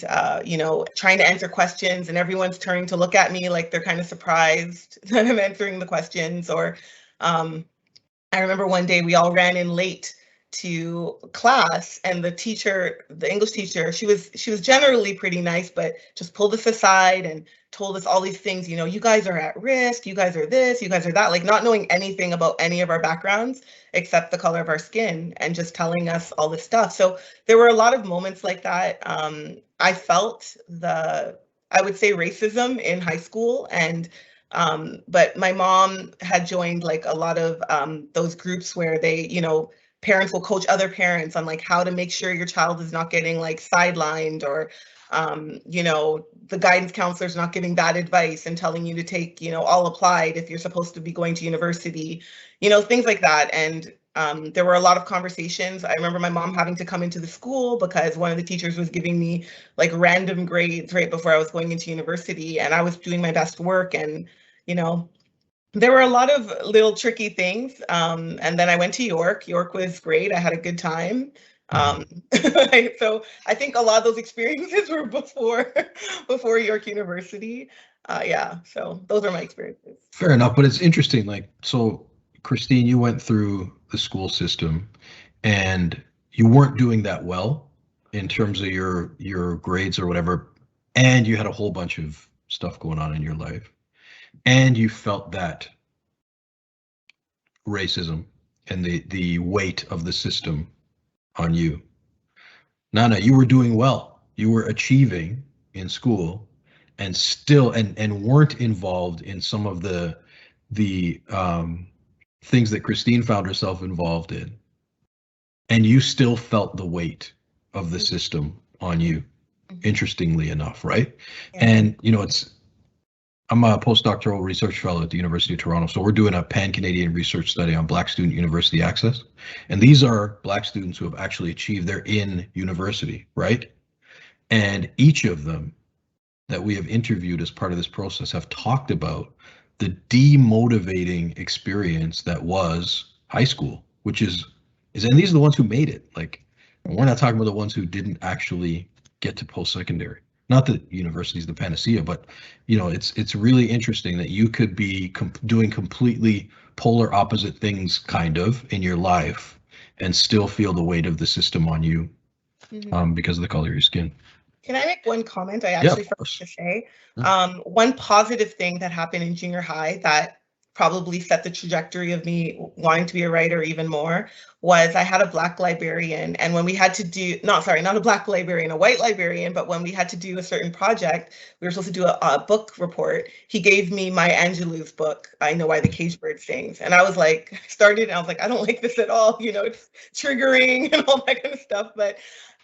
trying to answer questions, and everyone's turning to look at me like they're kind of surprised that I'm answering the questions. Or I remember one day we all ran in late to class, and the English teacher, she was generally pretty nice, but just pulled us aside and told us all these things, you know, you guys are at risk, you guys are this, you guys are that, like not knowing anything about any of our backgrounds except the color of our skin, and just telling us all this stuff. So there were a lot of moments like that. I felt I would say racism in high school, and but my mom had joined like a lot of those groups where they, you know, parents will coach other parents on like how to make sure your child is not getting like sidelined, or you know, the guidance counselor's not giving bad advice and telling you to take, you know, all applied if you're supposed to be going to university, you know, things like that. And there were a lot of conversations. I remember my mom having to come into the school because one of the teachers was giving me like random grades right before I was going into university, and I was doing my best work, and you know, there were a lot of little tricky things. And then I went to York. York was great. I had a good time. So I think a lot of those experiences were before York University. Yeah, so those are my experiences. Fair enough, but it's interesting. Like, so Christine, you went through the school system and you weren't doing that well in terms of your grades or whatever, and you had a whole bunch of stuff going on in your life, and you felt that racism and the weight of the system on you. Nana, you were doing well. You were achieving in school, and still and weren't involved in some of the things that Christine found herself involved in, and you still felt the weight of the system on you. Interestingly enough, right? Yeah. And you know, I'm a postdoctoral research fellow at the University of Toronto, so we're doing a pan-Canadian research study on Black student university access. And these are Black students who have actually achieved, they're in university, right? And each of them that we have interviewed as part of this process have talked about the demotivating experience that was high school, which is and these are the ones who made it. Like, we're not talking about the ones who didn't actually get to post-secondary. Not that university is the panacea, but you know, it's really interesting that you could be doing completely polar opposite things kind of in your life and still feel the weight of the system on you because of the color of your skin. Can I make one comment? I actually forgot to say. One positive thing that happened in junior high that probably set the trajectory of me wanting to be a writer even more was I had a Black librarian, and when we had to do, not a Black librarian, a white librarian, but when we had to do a certain project, we were supposed to do a book report, he gave me Maya Angelou's book, I Know Why the Caged Bird Sings. And I was like, I was like, I don't like this at all, you know, it's triggering and all that kind of stuff, but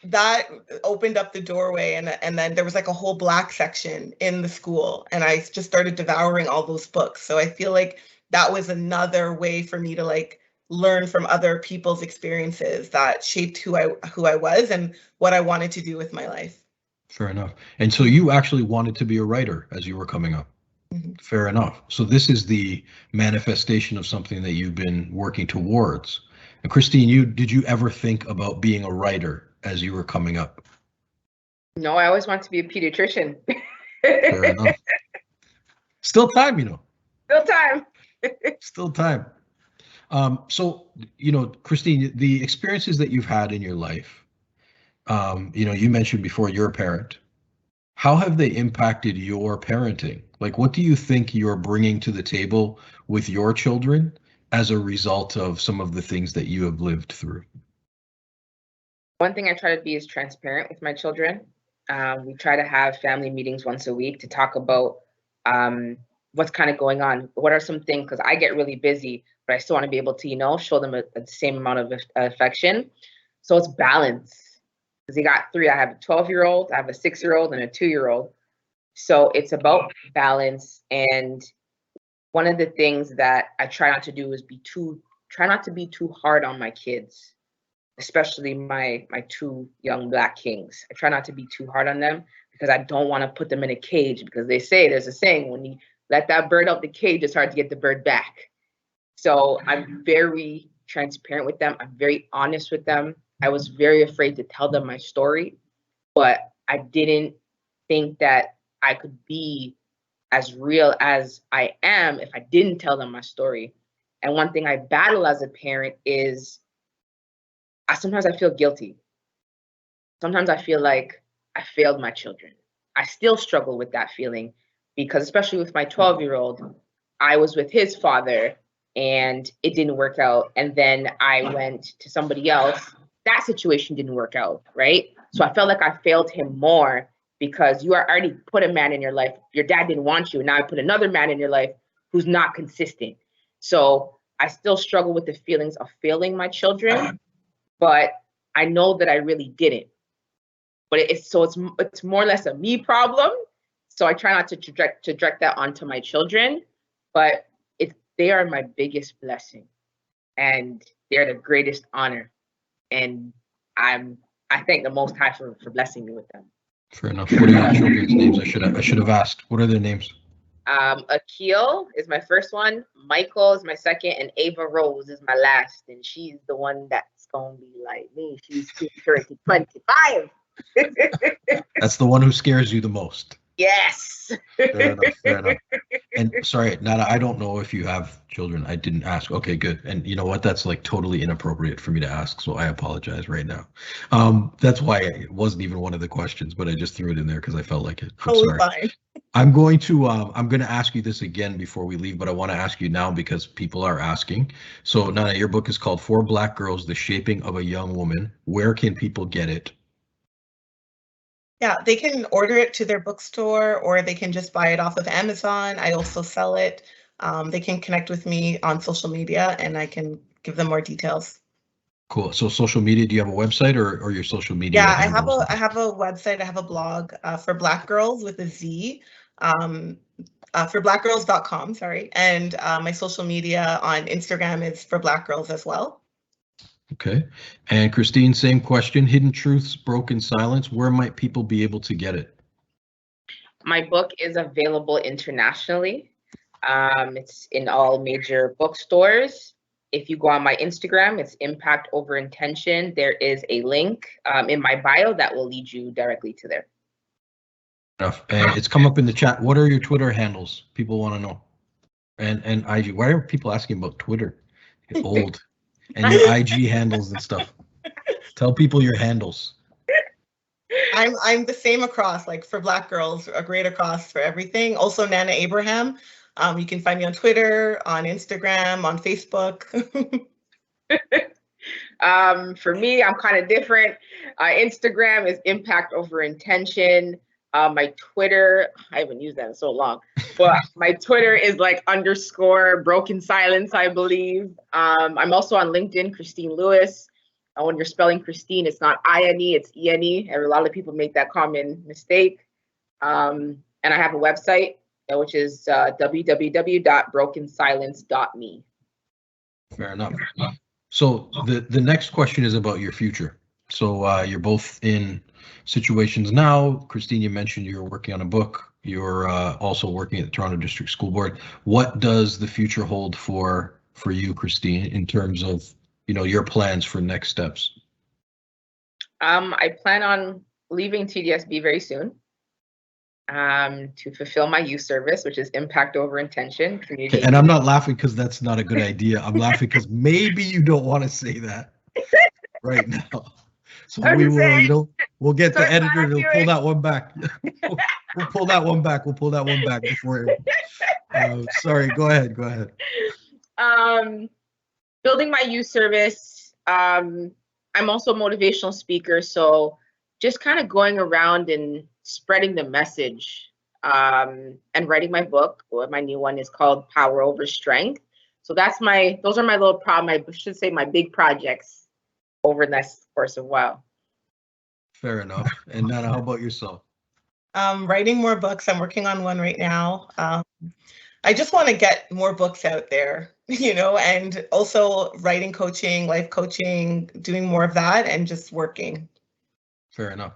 that opened up the doorway, and then there was like a whole Black section in the school, and I just started devouring all those books. So I feel like that was another way for me to like learn from other people's experiences that shaped who I was and what I wanted to do with my life. Fair enough. And so you actually wanted to be a writer as you were coming up. Fair enough. So this is the manifestation of something that you've been working towards. And Christine, did you ever think about being a writer as you were coming up? No, I always wanted to be a pediatrician. Fair enough. Still time, you know. Still time. Still time. So, you know, Christine, the experiences that you've had in your life, you know, you mentioned before you're a parent. How have they impacted your parenting? Like, what do you think you're bringing to the table with your children as a result of some of the things that you have lived through? One thing I try to be is transparent with my children. We try to have family meetings once a week to talk about what's kind of going on. What are some things, because I get really busy, but I still want to be able to, you know, show them the same amount of affection. So it's balance. Because they got three. I have a 12-year-old, I have a 6-year-old, and a 2-year-old. So it's about balance. And one of the things that I try not to do is try not to be too hard on my kids, especially my two young Black kings. I try not to be too hard on them because I don't want to put them in a cage, because they say, there's a saying, when you let that bird out the cage, it's hard to get the bird back. So I'm very transparent with them. I'm very honest with them. I was very afraid to tell them my story, but I didn't think that I could be as real as I am if I didn't tell them my story. And one thing I battle as a parent is sometimes I feel guilty. Sometimes I feel like I failed my children. I still struggle with that feeling because, especially with my 12-year-old, I was with his father and it didn't work out. And then I went to somebody else. That situation didn't work out, right? So I felt like I failed him more because you already put a man in your life. Your dad didn't want you. And now I put another man in your life who's not consistent. So I still struggle with the feelings of failing my children, but I know that I really didn't. But it's more or less a me problem. So I try not to direct that onto my children, but they are my biggest blessing and they're the greatest honor. And I thank the Most High for blessing me with them. Fair enough. What are your children's names? I should have asked. What are their names? Akil is my first one, Michael is my second, and Ava Rose is my last. And she's the one that's gonna be like me. She's 25. That's the one who scares you the most. Yes. Fair enough, fair enough. And sorry, Nana, I don't know if you have children. I didn't ask. Okay, good. And you know what? That's like totally inappropriate for me to ask, so I apologize right now. That's why it wasn't even one of the questions, but I just threw it in there because I felt like it. I'm sorry. Fine. I'm going to ask you this again before we leave, but I want to ask you now because people are asking. So Nana, your book is called 4 Black Girls: The Shaping of a Young Woman. Where can people get it? Yeah, they can order it to their bookstore or they can just buy it off of Amazon. I also sell it. They can connect with me on social media and I can give them more details. Cool. So social media, do you have a website or your social media? Yeah, I have a website. I have a blog for Black Girls with a Z, for blackgirls.com, sorry. And my social media on Instagram is for Black Girls as well. Okay. And Christene, same question. Hidden Truths, Broken Silence. Where might people be able to get it? My book is available internationally. It's in all major bookstores. If you go on my Instagram, it's Impact Over Intention. There is a link in my bio that will lead you directly to there. And it's come up in the chat. What are your Twitter handles? People want to know. And IG. Why are people asking about Twitter? Get old. And your IG handles and stuff. Tell people your handles. I'm the same across, like for Black Girls, a great across for everything. Also Nana Abraham. You can find me on Twitter, on Instagram, on Facebook. For me, I'm kind of different. Instagram is Impact Over Intention. My Twitter, I haven't used that in so long, but my Twitter is like _ Broken Silence, I believe. I'm also on LinkedIn, Christene Lewis. When you're spelling Christine, it's not I-N-E, it's E-N-E. And a lot of people make that common mistake. And I have a website, which is www.brokensilence.me. Fair enough. So the next question is about your future. So you're both in situations now. Christene, you mentioned you're working on a book. You're also working at the Toronto District School Board. What does the future hold for you, Christene, in terms of your plans for next steps? I plan on leaving TDSB very soon to fulfill my youth service, which is Impact Over Intention. Okay, and I'm not laughing because that's not a good idea. I'm laughing because maybe you don't want to say that right now. So we'll get the editor to pull that one back. We'll pull that one back. We'll pull that one back before. Sorry, go ahead. Building my youth service. I'm also a motivational speaker, so just kind of going around and spreading the message and writing my book. My new one is called Power Over Strength. So those are my little I should say my big projects over the next course of a while. Fair enough. And Nana, how about yourself? Writing more books. I'm working on one right now. I just want to get more books out there, and also writing coaching, life coaching, doing more of that and just working. Fair enough.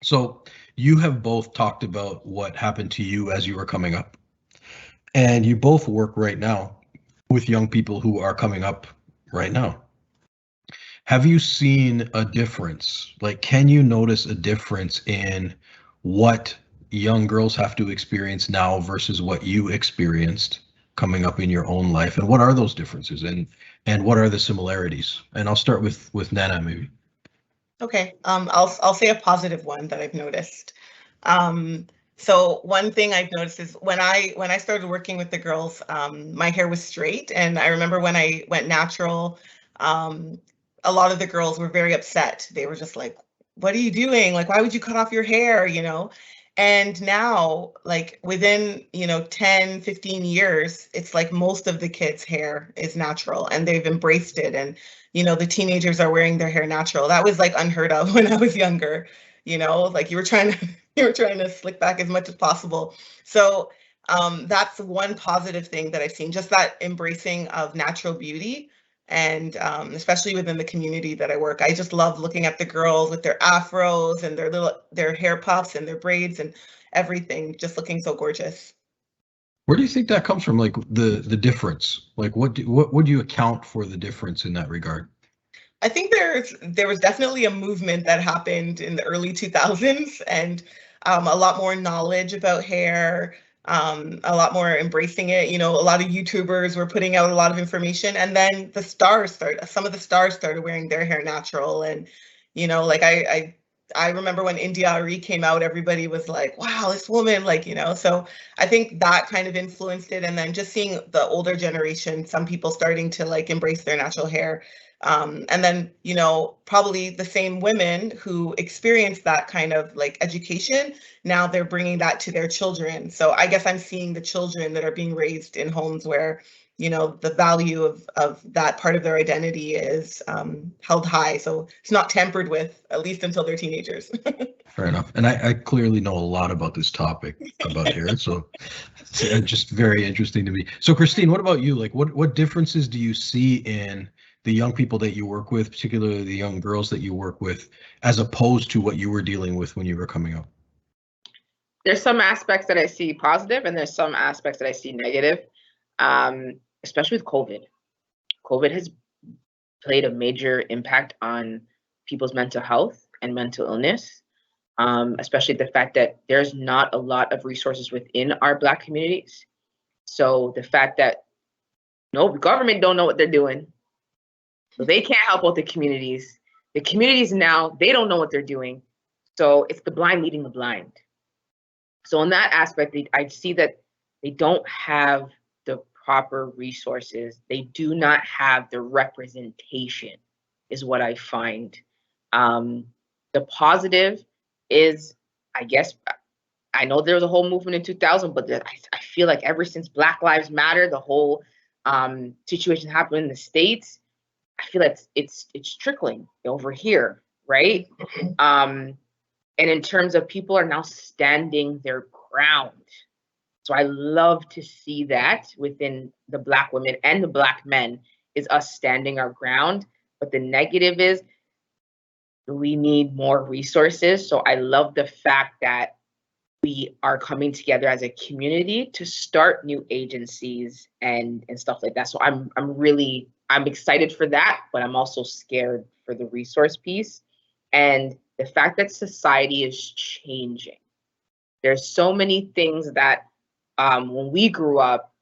So you have both talked about what happened to you as you were coming up, and you both work right now with young people who are coming up right now. Have you seen a difference? Like, can you notice a difference in what young girls have to experience now versus what you experienced coming up in your own life? And what are those differences? And and what are the similarities? And I'll start with Nana maybe. Okay, I'll say a positive one that I've noticed. So one thing I've noticed is when I started working with the girls, my hair was straight, and I remember when I went natural, a lot of the girls were very upset. They were just like, "What are you doing? Like, why would you cut off your hair?" You know. And now, like within 10, 15 years, it's like most of the kids' hair is natural, and they've embraced it. And the teenagers are wearing their hair natural. That was like unheard of when I was younger. Like you were trying to slick back as much as possible. So that's one positive thing that I've seen, just that embracing of natural beauty. And especially within the community that I work, I just love looking at the girls with their afros and their hair puffs and their braids and everything, just looking so gorgeous. Where do you think that comes from? Like the difference? Like what would you account for the difference in that regard? I think there was definitely a movement that happened in the early 2000s, and a lot more knowledge about hair, a lot more embracing it. A lot of YouTubers were putting out a lot of information, and then some of the stars started wearing their hair natural. And like I remember when India Arie came out, everybody was like, "Wow, this woman!" So I think that kind of influenced it, and then just seeing the older generation, some people starting to like embrace their natural hair. And then, probably the same women who experienced that kind of like education, now they're bringing that to their children. So I guess I'm seeing the children that are being raised in homes where, the value of that part of their identity is held high. So it's not tampered with, at least until they're teenagers. Fair enough. And I clearly know a lot about this topic about hair, so it's just very interesting to me. So Christene, what about you? Like what differences do you see in the young people that you work with, particularly the young girls that you work with, as opposed to what you were dealing with when you were coming up? There's some aspects that I see positive, and there's some aspects that I see negative, especially with COVID. COVID has played a major impact on people's mental health and mental illness, especially the fact that there's not a lot of resources within our Black communities. So the fact that no government don't know what they're doing, so they can't help out the communities. The communities now, they don't know what they're doing. So it's the blind leading the blind. So in that aspect, I see that they don't have the proper resources. They do not have the representation, is what I find. The positive is, I guess, I know there was a whole movement in 2000, but I feel like ever since Black Lives Matter, the whole situation happened in the States, I feel like it's trickling over here, right? And in terms of people are now standing their ground. So I love to see that within the Black women and the Black men, is us standing our ground. But the negative is we need more resources. So I love the fact that we are coming together as a community to start new agencies and stuff like that. So I'm excited for that, but I'm also scared for the resource piece and the fact that society is changing. There's so many things that when we grew up,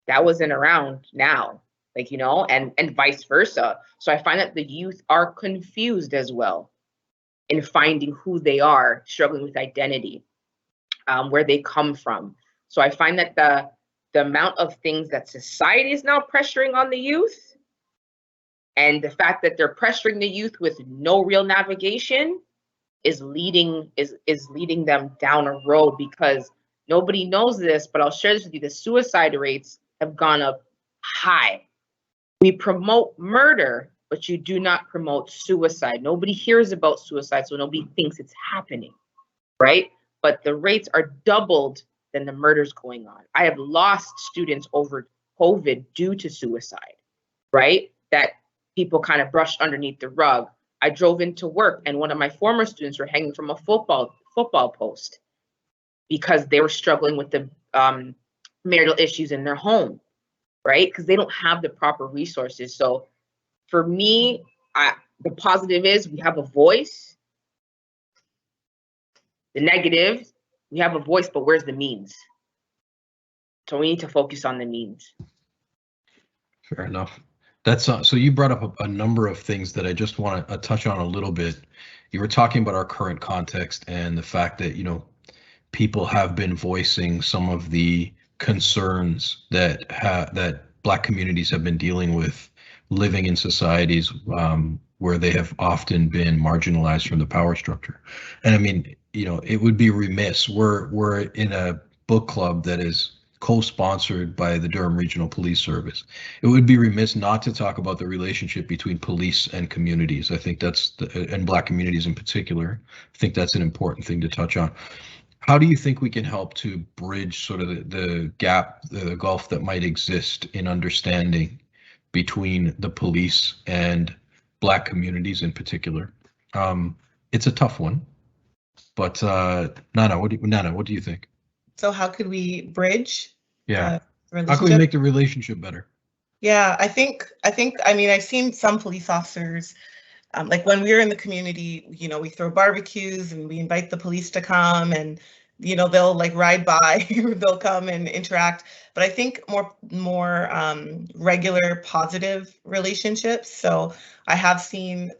that wasn't around now, and vice versa. So I find that the youth are confused as well in finding who they are, struggling with identity, where they come from. So I find that the amount of things that society is now pressuring on the youth, and the fact that they're pressuring the youth with no real navigation is leading them down a road, because nobody knows this, but I'll share this with you. The suicide rates have gone up high. We promote murder, but you do not promote suicide. Nobody hears about suicide, so nobody thinks it's happening, right? But the rates are doubled than the murders going on. I have lost students over COVID due to suicide, right? That people kind of brushed underneath the rug. I drove into work and one of my former students were hanging from a football post because they were struggling with the marital issues in their home, right? Because they don't have the proper resources. So for me, the positive is we have a voice. The negative, we have a voice, but where's the means? So we need to focus on the means. Fair enough. That's so you brought up a number of things that I just want to touch on a little bit. You were talking about our current context and the fact that, people have been voicing some of the concerns that Black communities have been dealing with living in societies where they have often been marginalized from the power structure. And I mean, it would be remiss. We're in a book club that is co-sponsored by the Durham Regional Police Service. It would be remiss not to talk about the relationship between police and communities. I think and Black communities in particular. I think that's an important thing to touch on. How do you think we can help to bridge sort of the gap, the gulf that might exist in understanding between the police and Black communities in particular? It's a tough one, but Nana, what do you think? So how could we bridge? Yeah. How can we make the relationship better? Yeah, I mean, I've seen some police officers, like when we're in the community, we throw barbecues and we invite the police to come, and they'll like ride by, or they'll come and interact. But I think more regular positive relationships. So I have seen,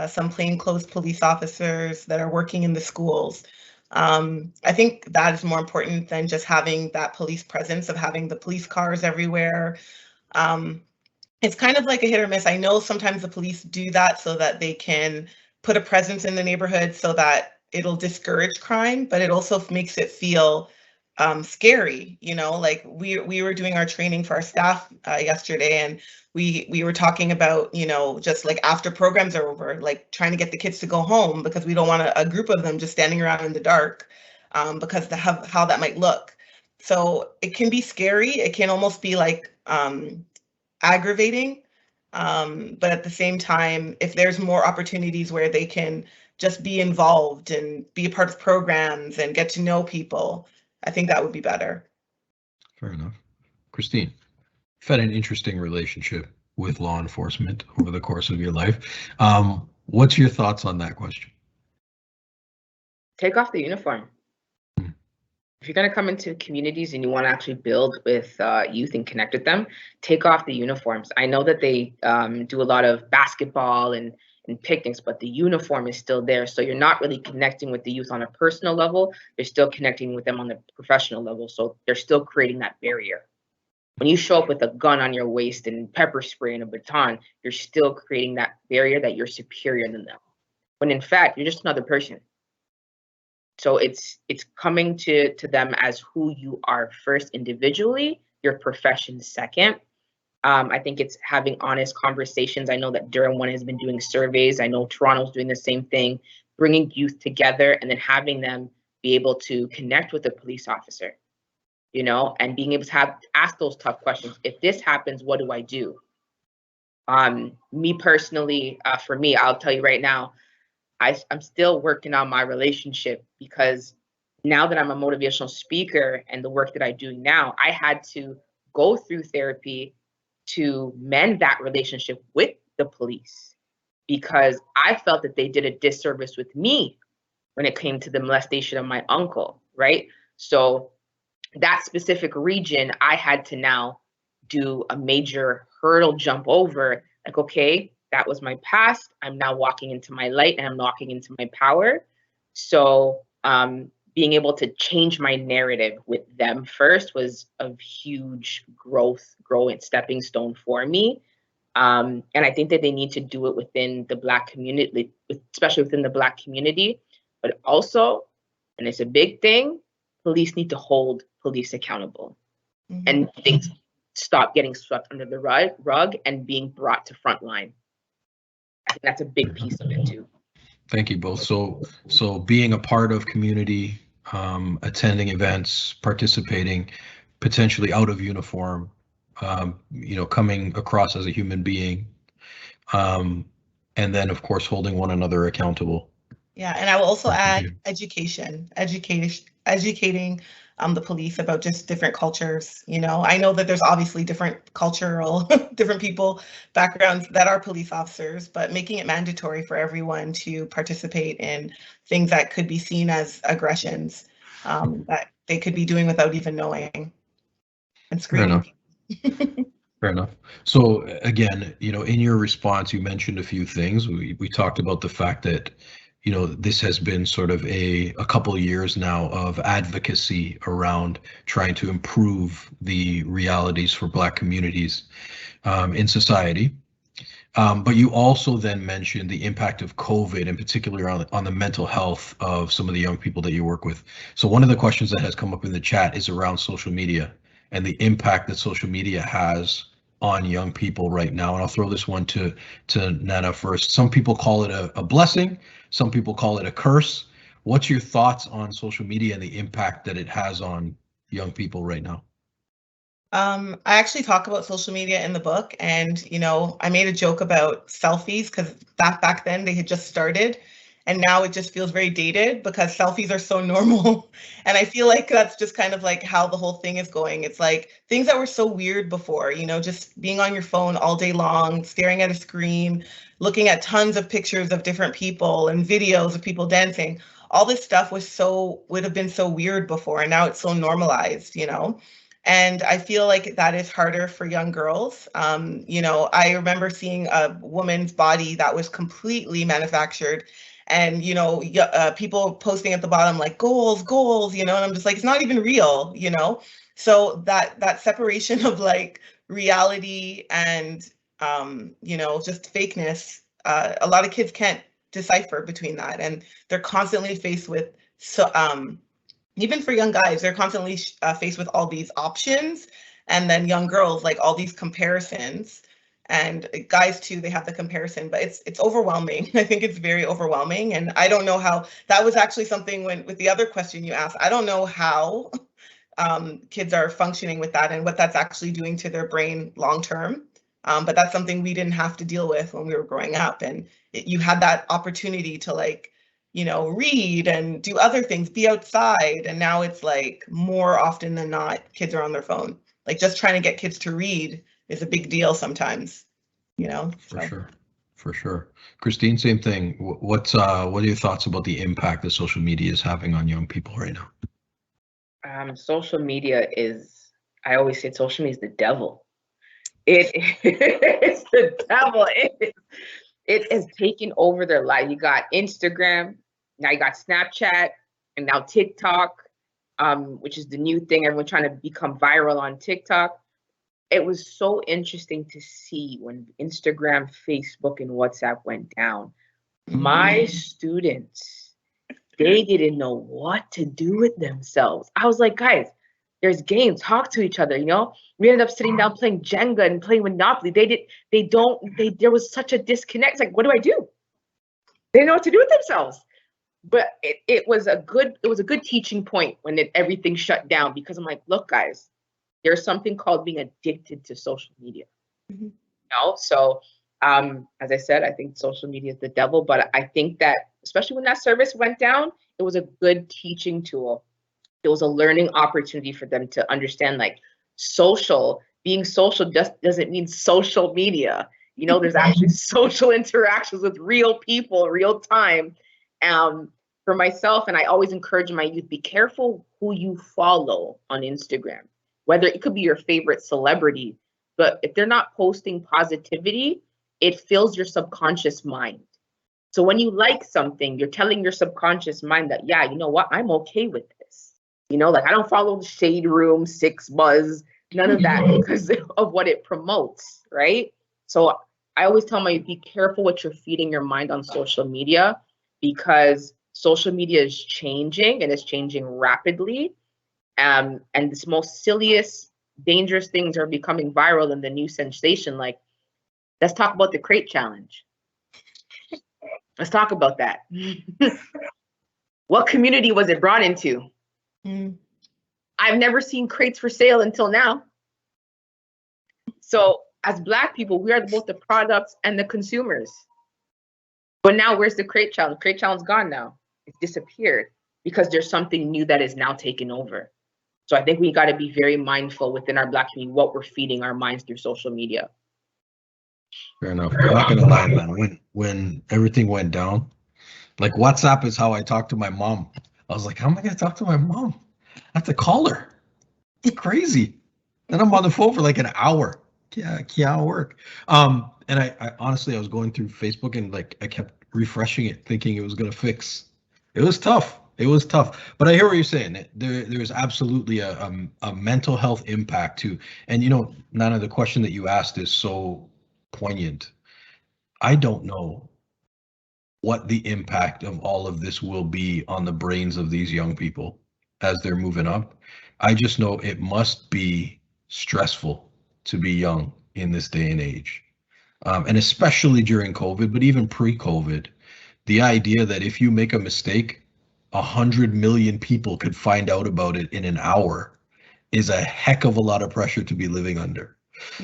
some plainclothes police officers that are working in the schools. I think that is more important than just having that police presence of having the police cars everywhere. It's kind of like a hit or miss. I know sometimes the police do that so that they can put a presence in the neighborhood so that it'll discourage crime, but it also makes it feel scary. Like we were doing our training for our staff yesterday, and we were talking about, just like after programs are over, like trying to get the kids to go home because we don't want a group of them just standing around in the dark because how that might look. So it can be scary. It can almost be like aggravating. But at the same time, if there's more opportunities where they can just be involved and be a part of programs and get to know people, I think that would be better. Fair enough. Christene, you've had an interesting relationship with law enforcement over the course of your life. What's your thoughts on that question? Take off the uniform. If you're going to come into communities and you want to actually build with youth and connect with them, take off the uniforms. I know that they do a lot of basketball and picnics, but the uniform is still there. So you're not really connecting with the youth on a personal level. You're still connecting with them on the professional level. So they're still creating that barrier. When you show up with a gun on your waist and pepper spray and a baton, you're still creating that barrier that you're superior than them. When in fact, you're just another person. So it's coming to them as who you are first individually, your profession second. I think it's having honest conversations. I know that Durham One has been doing surveys. I know Toronto's doing the same thing, bringing youth together and then having them be able to connect with a police officer, and being able to ask those tough questions. If this happens, what do I do? Me personally, for me, I'll tell you right now, I'm still working on my relationship, because now that I'm a motivational speaker and the work that I do now, I had to go through therapy to mend that relationship with the police, because I felt that they did a disservice with me when it came to the molestation of my uncle, right? So that specific region, I had to now do a major hurdle jump over, like, okay, that was my past. I'm now walking into my light and I'm walking into my power. So being able to change my narrative with them first was a huge growing stepping stone for me. And I think that they need to do it within the Black community, especially within the Black community, but also, and it's a big thing, police need to hold police accountable. Mm-hmm. And things stop getting swept under the rug and being brought to front line. I think that's a big piece of it too. Thank you both. So being a part of community, attending events, participating, potentially out of uniform, coming across as a human being, and then of course holding one another accountable. Yeah, and I will also add educating the police about just different cultures. I know that there's obviously different people, backgrounds that are police officers, but making it mandatory for everyone to participate in things that could be seen as aggressions that they could be doing without even knowing, and screening. Fair enough. So again, in your response, you mentioned a few things. We talked about the fact that, this has been sort of a couple of years now of advocacy around trying to improve the realities for Black communities in society. But you also then mentioned the impact of COVID, in particular on the mental health of some of the young people that you work with. So one of the questions that has come up in the chat is around social media and the impact that social media has on young people right now. And I'll throw this one to Nana first. Some people call it a blessing. Some people call it a curse. What's your thoughts on social media and the impact that it has on young people right now? I actually talk about social media in the book, and I made a joke about selfies because back then they had just started, and now it just feels very dated because selfies are so normal. And I feel like that's just kind of like how the whole thing is going. It's like things that were so weird before, just being on your phone all day long, staring at a screen, looking at tons of pictures of different people and videos of people dancing. All this stuff would have been so weird before, and now it's so normalized, And I feel like that is harder for young girls. I remember seeing a woman's body that was completely manufactured, and people posting at the bottom like goals, and I'm just like, it's not even real, So that separation of like reality and just fakeness, a lot of kids can't decipher between that, and they're constantly faced with even for young guys, they're constantly faced with all these options, and then young girls like all these comparisons, and guys too, they have the comparison, but it's overwhelming. I think it's very overwhelming, and I don't know how. That was actually something with the other question you asked. I don't know how kids are functioning with that and what that's actually doing to their brain long term. But that's something we didn't have to deal with when we were growing up, and you had that opportunity to read and do other things, be outside. And now it's like more often than not, kids are on their phone. Like just trying to get kids to read is a big deal sometimes, For sure. Christine, same thing. What are your thoughts about the impact that social media is having on young people right now? Social media I always say social media is the devil. It's the devil. It has taken over their life. You got Instagram, now you got Snapchat, and now TikTok, which is the new thing. Everyone trying to become viral on TikTok. It was so interesting to see when Instagram, Facebook, and WhatsApp went down. My students, they didn't know what to do with themselves. I was like, guys, there's games, talk to each other, We ended up sitting down playing Jenga and playing Monopoly. There was such a disconnect. It's like, what do I do? They didn't know what to do with themselves. But it was a good teaching point when everything shut down, because I'm like, look, guys, there's something called being addicted to social media. So as I said, I think social media is the devil, but I think that especially when that service went down, it was a good teaching tool. It was a learning opportunity for them to understand, like, being social just doesn't mean social media. There's actually social interactions with real people, real time. For myself, and I always encourage my youth, be careful who you follow on Instagram. Whether it could be your favorite celebrity, but if they're not posting positivity, it fills your subconscious mind. So when you like something, you're telling your subconscious mind that, yeah, you know what, I'm okay with this. Like I don't follow the Shade Room, Six Buzz, none of that because of what it promotes, right? So I always tell my youth, be careful what you're feeding your mind on social media, because social media is changing, and it's changing rapidly. And the most silliest, dangerous things are becoming viral and the new sensation. Like, let's talk about the crate challenge. Let's talk about that. What community was it brought into? I've never seen crates for sale until now. So as Black people, we are both the products and the consumers. But now where's the crate challenge? Crate challenge is gone now. It's disappeared because there's something new that is now taken over. So I think we got to be very mindful within our Black community what we're feeding our minds through social media. Fair enough. I'm not gonna lie, man. When everything went down, like WhatsApp is how I talk to my mom. I was like, how am I gonna talk to my mom? I have to call her. It's crazy. Then I'm on the phone for like an hour. can't work. And I honestly, I was going through Facebook and like I kept refreshing it, thinking it was gonna fix. It was tough. It was tough. But I hear what you're saying. There's absolutely a mental health impact too. And Nana, the question that you asked is so poignant. I don't know what the impact of all of this will be on the brains of these young people as they're moving up. I just know it must be stressful to be young in this day and age. And especially during COVID, but even pre-COVID, the idea that if you make a mistake, 100 million people could find out about it in an hour is a heck of a lot of pressure to be living under.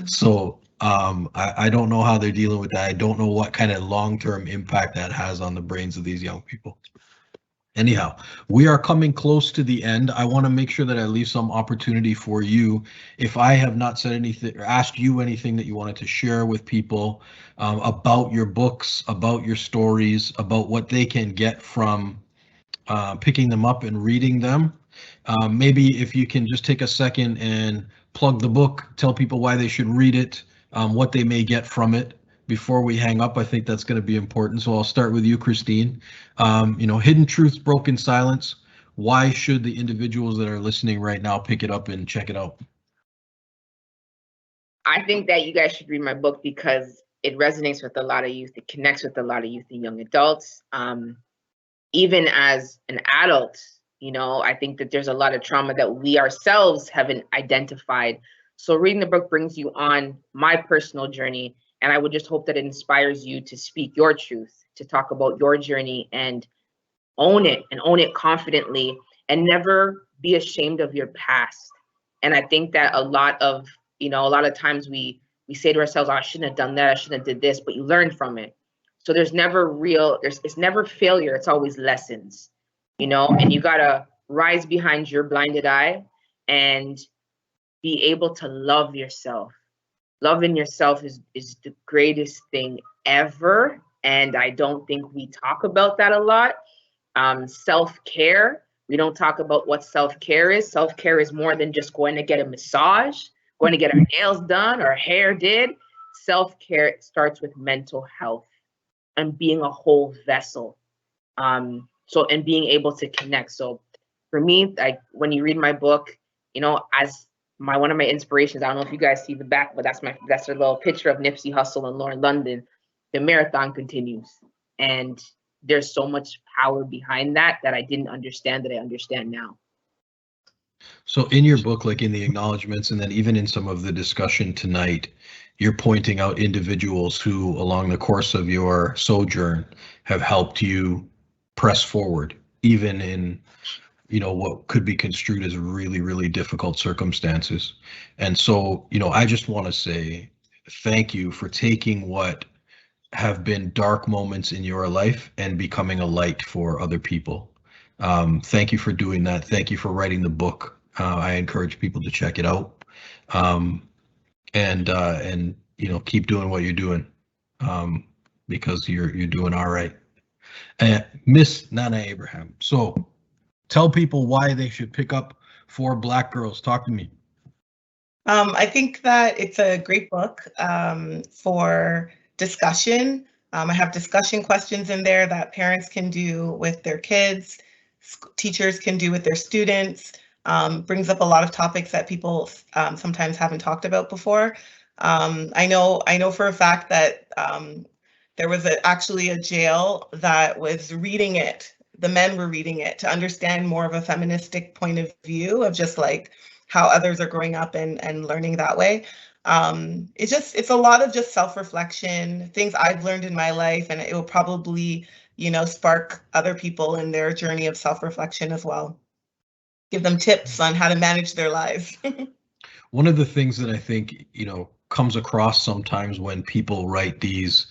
So I don't know how they're dealing with that. I don't know what kind of long-term impact that has on the brains of these young people. Anyhow, we are coming close to the end. I want to make sure that I leave some opportunity for you. If I have not said anything or asked you anything that you wanted to share with people about your books, about your stories, about what they can get from picking them up and reading them, maybe if you can just take a second and plug the book, tell people why they should read it, what they may get from it before we hang up. I think that's going to be important. So I'll start with you, Christene. Hidden Truths, Broken Silence. Why should the individuals that are listening right now pick it up and check it out? I think that you guys should read my book because it resonates with a lot of youth. It connects with a lot of youth and young adults. Even as an adult, I think that there's a lot of trauma that we ourselves haven't identified. So reading the book brings you on my personal journey. And I would just hope that it inspires you to speak your truth, to talk about your journey and own it confidently and never be ashamed of your past. And I think that a lot of times we say to ourselves, oh, I shouldn't have done that. I shouldn't have did this, but you learn from it. So there's never it's never failure. It's always lessons, and you got to rise behind your blinded eye and be able to love yourself. Loving yourself is the greatest thing ever. And I don't think we talk about that a lot. Self-care, we don't talk about what self-care is. Self-care is more than just going to get a massage, going to get our nails done or hair did. Self-care starts with mental health and being a whole vessel. And being able to connect. So for me, when you read my book, as one of my inspirations, I don't know if you guys see the back, but that's a little picture of Nipsey Hussle and Lauren London. The marathon continues. And there's so much power behind that I didn't understand that I understand now. So in your book, like in the acknowledgements, and then even in some of the discussion tonight, you're pointing out individuals who along the course of your sojourn have helped you press forward, even in what could be construed as really, really difficult circumstances. And so, I just want to say thank you for taking what have been dark moments in your life and becoming a light for other people. Thank you for doing that. Thank you for writing the book. I encourage people to check it out. And keep doing what you're doing, because you're doing all right. Miss Nana Abraham. So tell people why they should pick up For Black Girls. Talk to me. I think that it's a great book for discussion. I have discussion questions in there that parents can do with their kids, teachers can do with their students. Brings up a lot of topics that people sometimes haven't talked about before. I know for a fact that there was actually a jail that was reading it. The men were reading it to understand more of a feministic point of view of just like how others are growing up and learning that way. It's a lot of just self-reflection, things I've learned in my life, and it will probably, spark other people in their journey of self-reflection as well. Give them tips on how to manage their lives. One of the things that I think, comes across sometimes when people write these,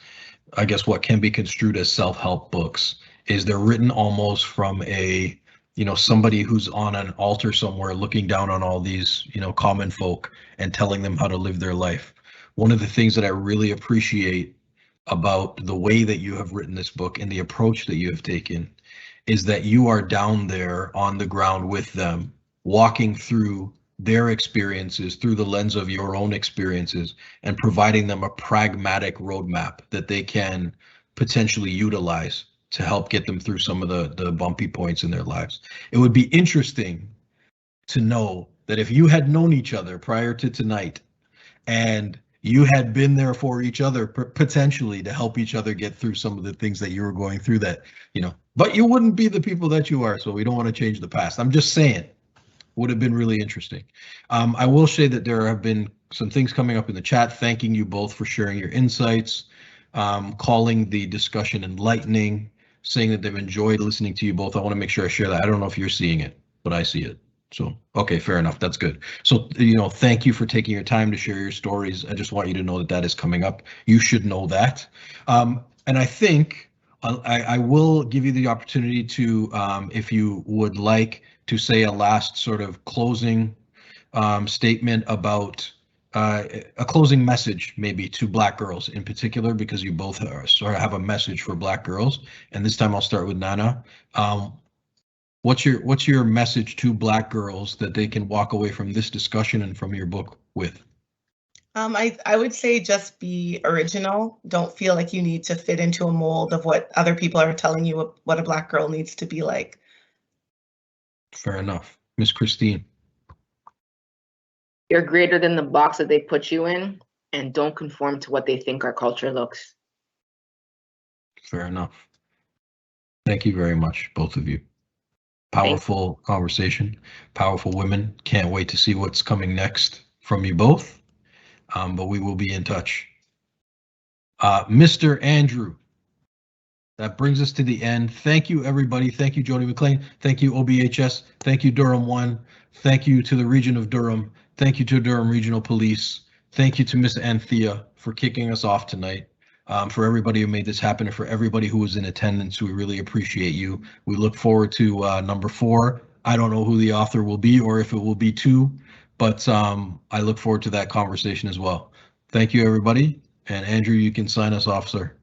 I guess what can be construed as self-help books, is they're written almost from a, somebody who's on an altar somewhere looking down on all these, common folk and telling them how to live their life. One of the things that I really appreciate about the way that you have written this book and the approach that you have taken is that you are down there on the ground with them, walking through their experiences through the lens of your own experiences and providing them a pragmatic roadmap that they can potentially utilize to help get them through some of the bumpy points in their lives. It would be interesting to know that if you had known each other prior to tonight and you had been there for each other potentially to help each other get through some of the things that you were going through, that, you know, but you wouldn't be the people that you are. So we don't want to change the past. I'm just saying, would have been really interesting. I will say that there have been some things coming up in the chat, thanking you both for sharing your insights, calling the discussion enlightening, saying that they've enjoyed listening to you both. I want to make sure I share that. I don't know if you're seeing it, but I see it. So, okay, fair enough. That's good. So, you know, thank you for taking your time to share your stories. I just want you to know that that is coming up. You should know that. And I think I will give you the opportunity to, if you would like to say a last sort of closing statement about a closing message maybe to Black girls in particular, because you both sort of have a message for Black girls. And this time I'll start with Nana. What's your message to Black girls that they can walk away from this discussion and from your book with? I would say just be original. Don't feel like you need to fit into a mold of what other people are telling you what a Black girl needs to be like. Fair enough. Miss Christine. You're greater than the box that they put you in, and don't conform to what they think our culture looks. Fair enough. Thank you very much, both of you. Powerful conversation, powerful women. Can't wait to see what's coming next from you both, but we will be in touch. Mr. Andrew, that brings us to the end. Thank you, everybody. Thank you, Jody McLean. Thank you, OBHS. Thank you, Durham 1. Thank you to the region of Durham. Thank you to Durham Regional Police. Thank you to Miss Anthea for kicking us off tonight. For everybody who made this happen and for everybody who was in attendance, we really appreciate you. We look forward to number 4. I don't know who the author will be or if it will be 2, but I look forward to that conversation as well. Thank you, everybody. And Andrew, you can sign us off, sir.